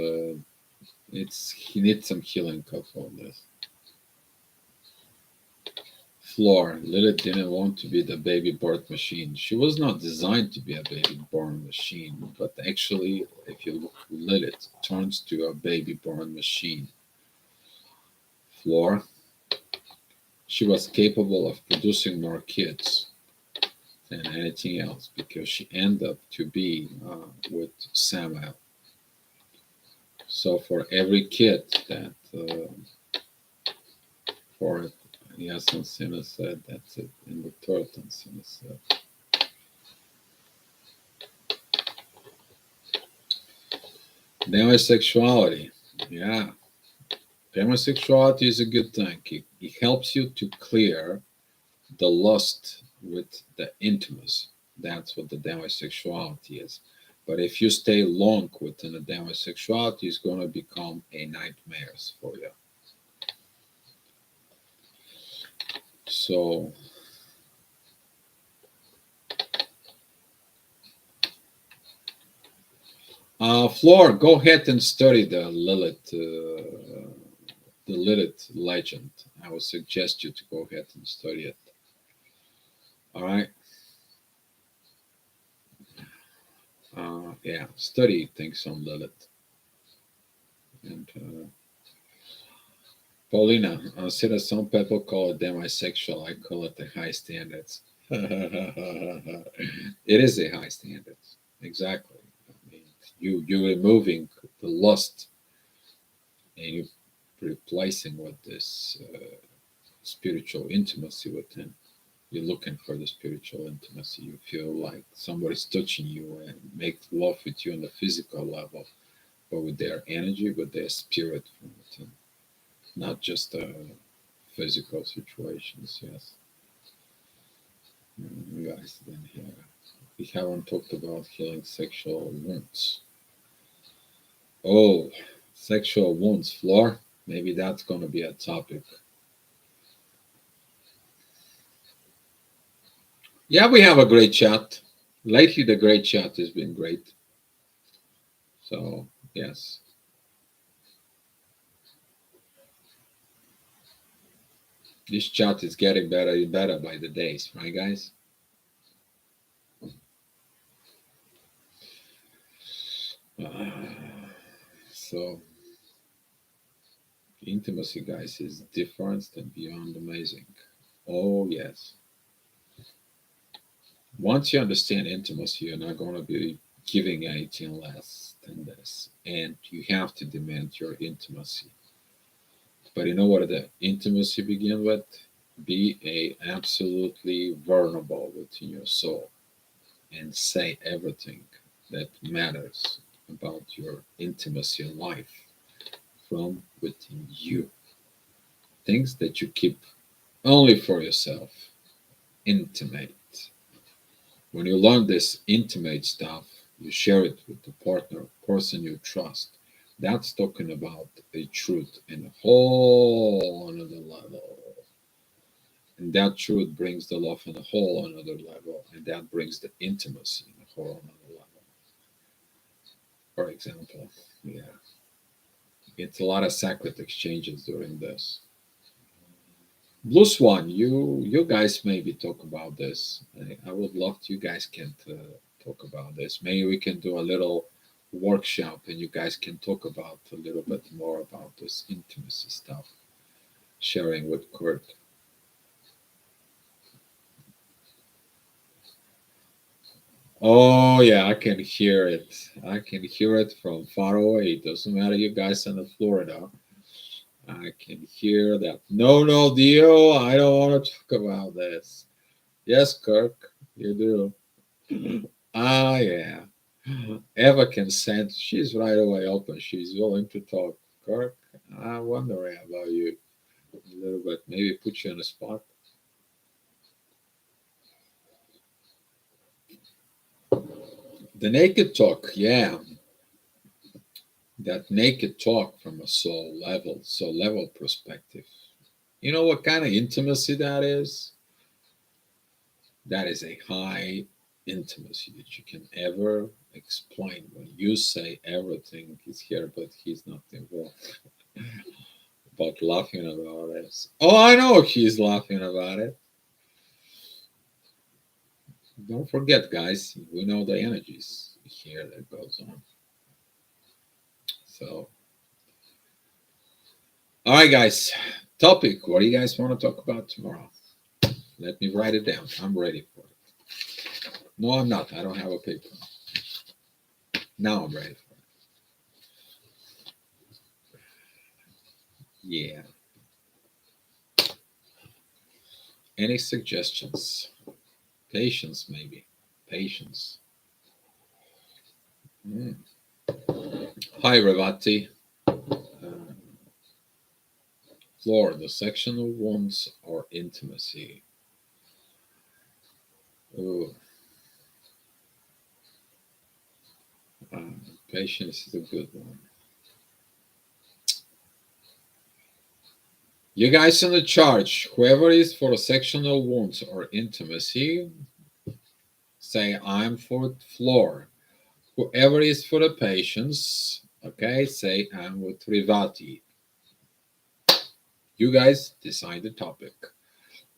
it's he needs some healing of this. Floor, Lilith didn't want to be the baby birth machine. She was not designed to be a baby born machine, but actually, if you look, Lilith turns to a baby born machine. Floor. She was capable of producing more kids than anything else because she ended up to be with Samuel. So for every kid that, for yes, and Sinner said, that's it. In the third, and Sinner said. Demisexuality. Yeah. Demisexuality is a good thing. It helps you to clear the lust with the intimacy. That's what the demisexuality is. But if you stay long within the demisexuality, it's going to become a nightmare for you. So, Floor, go ahead and study the Lilith legend. I would suggest you to go ahead and study it. All right. Yeah, study things on Lilith. And Paulina, said that some people call it demisexual. I call it the high standards. It is a high standards. Exactly. I mean, you're removing the lust and you're replacing with this spiritual intimacy with him. You're looking for the spiritual intimacy. You feel like somebody's touching you and make love with you on the physical level, but with their energy, with their spirit from within, not just physical situations. Yes, you guys didn't hear. We haven't talked about healing sexual wounds. Oh, sexual wounds, Floor. Maybe that's going to be a topic. Yeah, we have a great chat. Lately, the great chat has been great. So, yes. This chat is getting better and better by the days, right, guys? So, intimacy, guys, is different and beyond amazing. Oh, yes. Once you understand intimacy, you're not going to be giving anything less than this. And you have to demand your intimacy. But you know what the intimacy begin with? Be a absolutely vulnerable within your soul and say everything that matters about your intimacy in life from within you. Things that you keep only for yourself. Intimate. When you learn this intimate stuff, you share it with the partner, person you trust. That's talking about a truth in a whole another level. And that truth brings the love in a whole another level. And that brings the intimacy in a whole another level. For example, yeah. It's a lot of sacred exchanges during this. Blue Swan, you guys maybe talk about this. I would love to, you guys can talk about this. Maybe we can do a little workshop and you guys can talk about a little bit more about this intimacy stuff, sharing with Kurt. Oh yeah, I can hear it. I can hear it from far away. It doesn't matter you guys in Florida. I can hear that. No, no, Dio, I don't want to talk about this. Yes, Kirk, you do. Ah, yeah. Eva can send. She's right away open. She's willing to talk. Kirk, I'm wondering about you a little bit. Maybe put you on the spot. The naked talk, yeah. That naked talk from a soul level perspective. You know what kind of intimacy that is? That is a high intimacy that you can ever explain. When you say everything is here, but he's not involved. But laughing about it. Oh, I know he's laughing about it. Don't forget, guys, we know the energies here that goes on. So, all right, guys. Topic, what do you guys want to talk about tomorrow? Let me write it down. I'm ready for it. No, I'm not. I don't have a paper. Now I'm ready for it. Yeah. Any suggestions? Patience, maybe. Patience. Mm. Hi, Ravati. Floor, the sectional wounds or intimacy. Ooh. Patience is a good one. You guys in the charge, whoever is for sectional wounds or intimacy, say I'm for floor. Whoever is for the patience, okay, say I'm with Rivati. You guys decide the topic.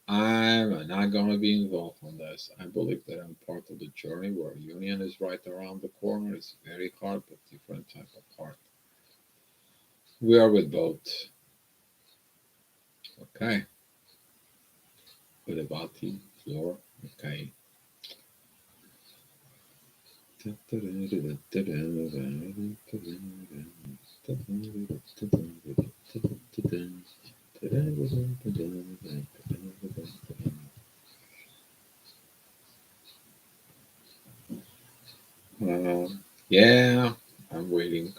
I'm not going to be involved on this. I believe that I'm part of the journey where union is right around the corner. It's very hard, but different type of hard. We are with both. Okay. With Rivati, floor, okay. Yeah, I'm waiting.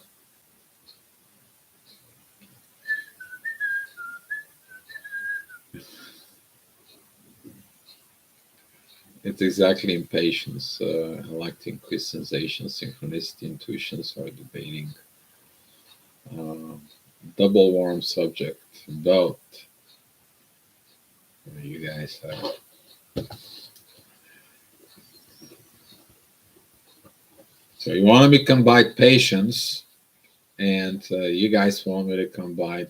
It's exactly impatience. I like to increase sensation, synchronicity, intuitions are debating. Uh, Double warm subject. Both. You guys have. So you want me to combine patience, and you guys want me to combine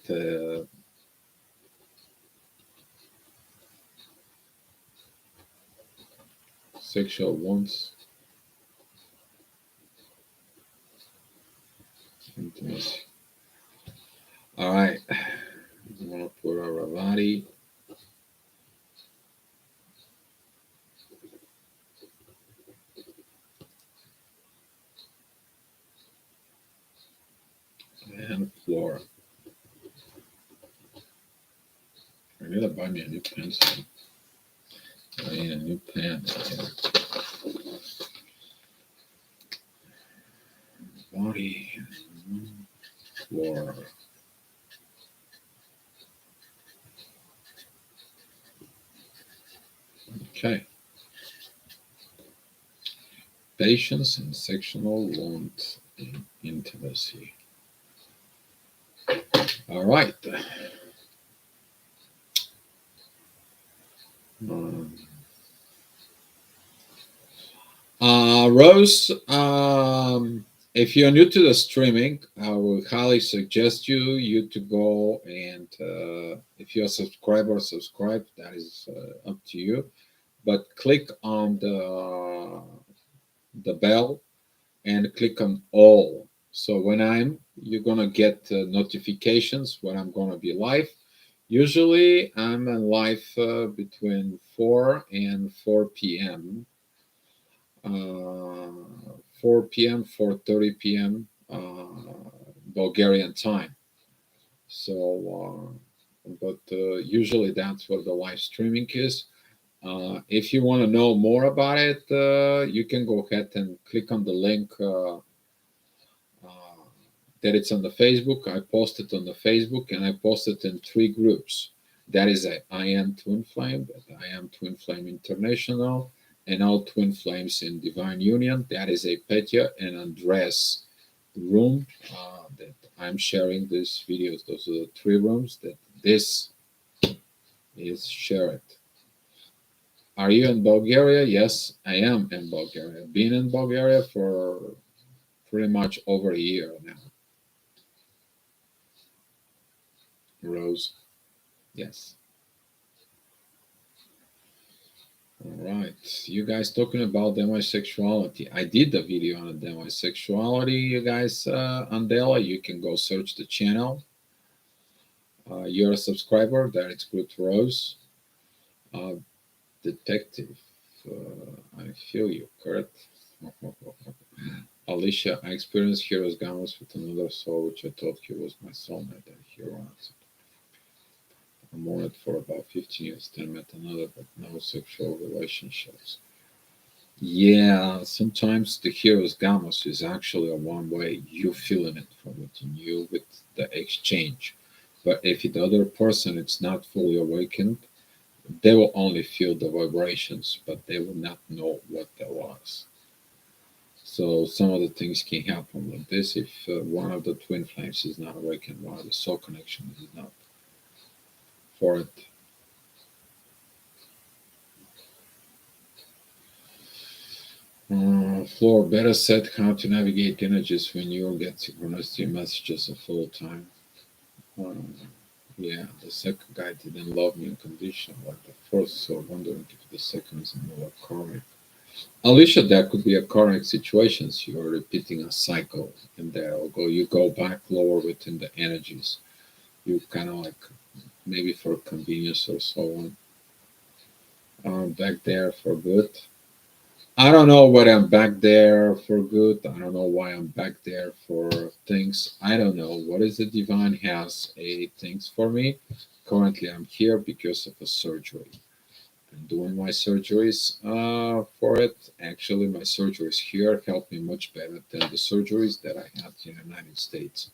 sexual wounds, intimacy. All right. I'm gonna put a Ravati. And Flora. I gotta buy me a new pencil. I need a new pen. Body, Flora. Okay. Patience and sectional wound in intimacy. All right. Um, Rose, if you're new to the streaming, I would highly suggest you to go and if you're a subscriber, subscribe. That is up to you. But click on the bell and click on all. So when you're gonna get notifications when I'm gonna be live. Usually I'm in live between 4 and 4 p.m. 4 p.m., 4:30 p.m. Bulgarian time. So, but usually that's what the live streaming is. If you want to know more about it, you can go ahead and click on the link that it's on the Facebook. I posted on the Facebook and I posted in 3 groups. That is I Am Twin Flame, I Am Twin Flame International, and All Twin Flames in Divine Union. That is a Petya and Andres room that I'm sharing these videos. Those are the 3 rooms that this is shared. Are you in Bulgaria? Yes, I am in Bulgaria. Been in Bulgaria for pretty much over a year now. Rose, yes. All right, you guys talking about demisexuality. I did the video on demisexuality, you guys, Andela. You can go search the channel. You're a subscriber. That is good, Rose. Uh, Detective. I feel you, Kurt. Alicia, I experienced hero's gamas with another soul, which I thought he was my soulmate, and hero answered. I mourned for about 15 years, then met another, but no sexual relationships. Yeah, sometimes the hero's gamos is actually a one way. You feeling it from within you with the exchange. But if the other person it's not fully awakened, they will only feel the vibrations, but they will not know what that was. So some of the things can happen like this if one of the twin flames is not awakened, one of the soul connections is not for it. Floor, better said how to navigate energies when you get synchronicity messages a full time. Um, yeah, the second guy didn't love me unconditional like the first, so wondering if the second is more karmic. Alicia, that could be a karmic situations. You're repeating a cycle, and there you go back lower within the energies. You kind of like maybe for convenience or so on. Back there for good. I don't know what I'm back there for good. I don't know why I'm back there for things. I don't know. What is the divine has a things for me? Currently, I'm here because of a surgery. I'm doing my surgeries for it. Actually, my surgeries here help me much better than the surgeries that I had in the United States.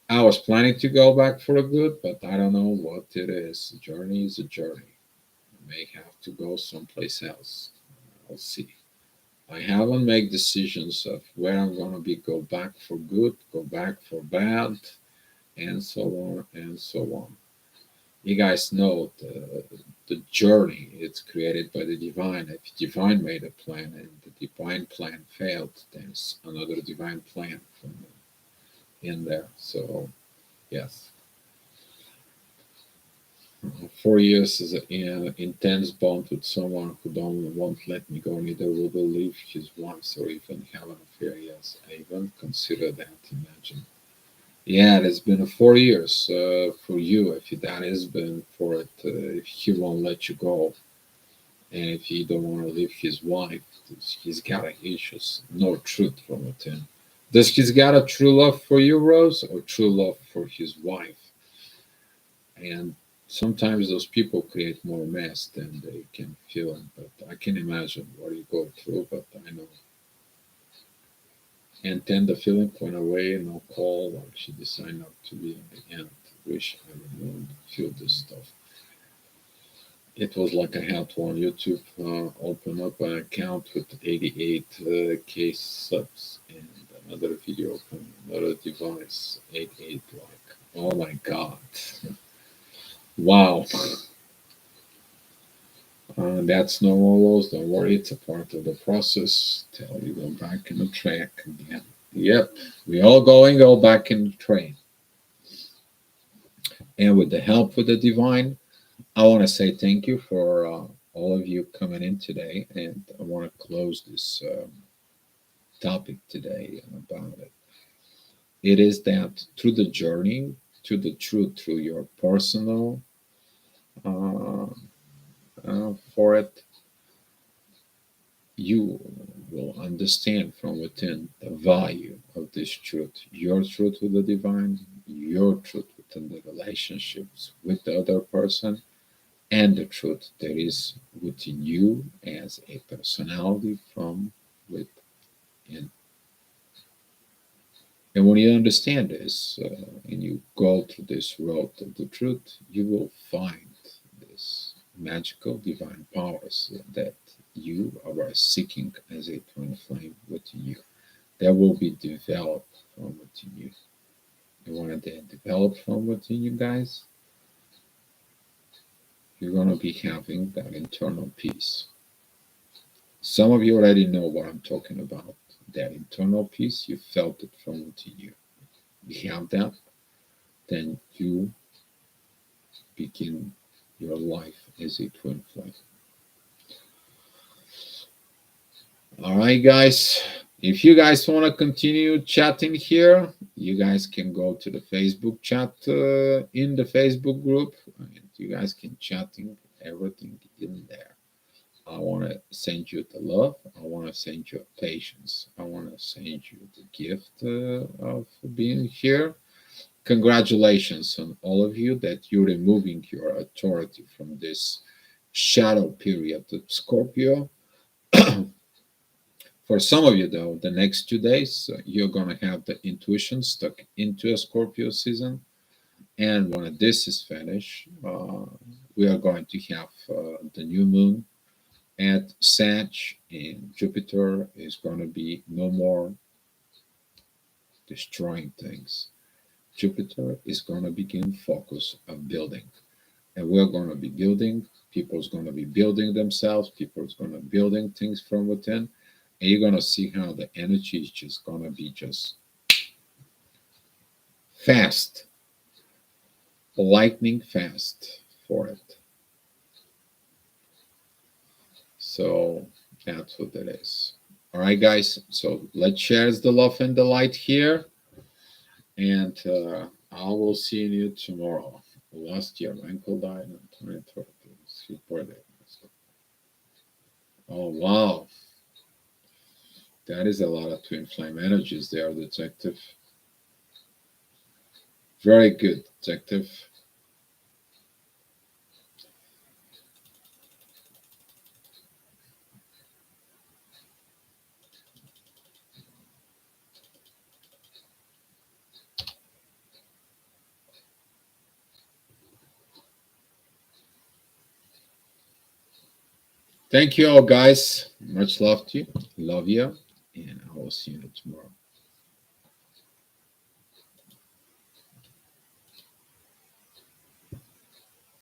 I was planning to go back for a good, but I don't know what it is. A journey is a journey. I may have to go someplace else. I'll see. I haven't made decisions of where I'm gonna be go back for good, go back for bad, and so on and so on. You guys know the journey it's created by the divine. If divine made a plan and the divine plan failed, there's another divine plan from in there. So yes, 4 years is an intense bond with someone who don't won't let me go. Neither will believe his wants or even have an affair. Yes, I even consider that. Imagine. Yeah, it has been 4 years for you. If that has been for it, if he won't let you go, and if he don't want to leave his wife, he's got issues. No truth from within. Does he's got a true love for you, Rose, or true love for his wife? And sometimes those people create more mess than they can feel. But I can imagine what you go through. But I know. And then the feeling went away, no call, like she decided not to be in the end. Wish I would feel this stuff. It was like I had to on YouTube open up an account with 88K subs and another video from another device, 88 like. Oh my god. Wow. That's normal rules. Don't worry, it's a part of the process. Till you go back in the track again. Yep, we all go back in the train. And with the help of the divine, I want to say thank you for all of you coming in today. And I want to close this topic today about it. It is that through the journey, to the truth, through your personal uh, for it, you will understand from within the value of this truth, your truth with the divine, your truth within the relationships with the other person, and the truth that is within you as a personality from within. And when you understand this and you go through this road of the truth, you will find this magical divine powers that you are seeking as a twin flame within you. That will be developed from within you. You want to develop from within you guys, you're going to be having that internal peace. Some of you already know what I'm talking about. That internal peace, you felt it from within you. You have that, then you begin your life as a twin flame. All right, guys. If you guys want to continue chatting here, you guys can go to the Facebook chat in the Facebook group, and you guys can chatting everything in there. I want to send you the love. I want to send you patience. I want to send you the gift of being here. Congratulations on all of you that you're removing your authority from this shadow period of Scorpio. For some of you, though, the next 2 days, you're going to have the intuition stuck into a Scorpio season. And when this is finished, we are going to have the new moon at Sag, and Jupiter is going to be no more destroying things. Jupiter is going to begin focus on building. And we're going to be building. People's going to be building themselves. People's going to be building things from within. And you're going to see how the energy is just going to be just fast, lightning fast for it. So that's what it is. All right, guys. So let's share the love and the light here. And I will see you tomorrow. Last year, my uncle died on 23rd. His birthday. Oh, wow. That is a lot of twin flame energies there, detective. Very good, detective. Thank you all, guys. Much love to you. Love you. And I will see you tomorrow.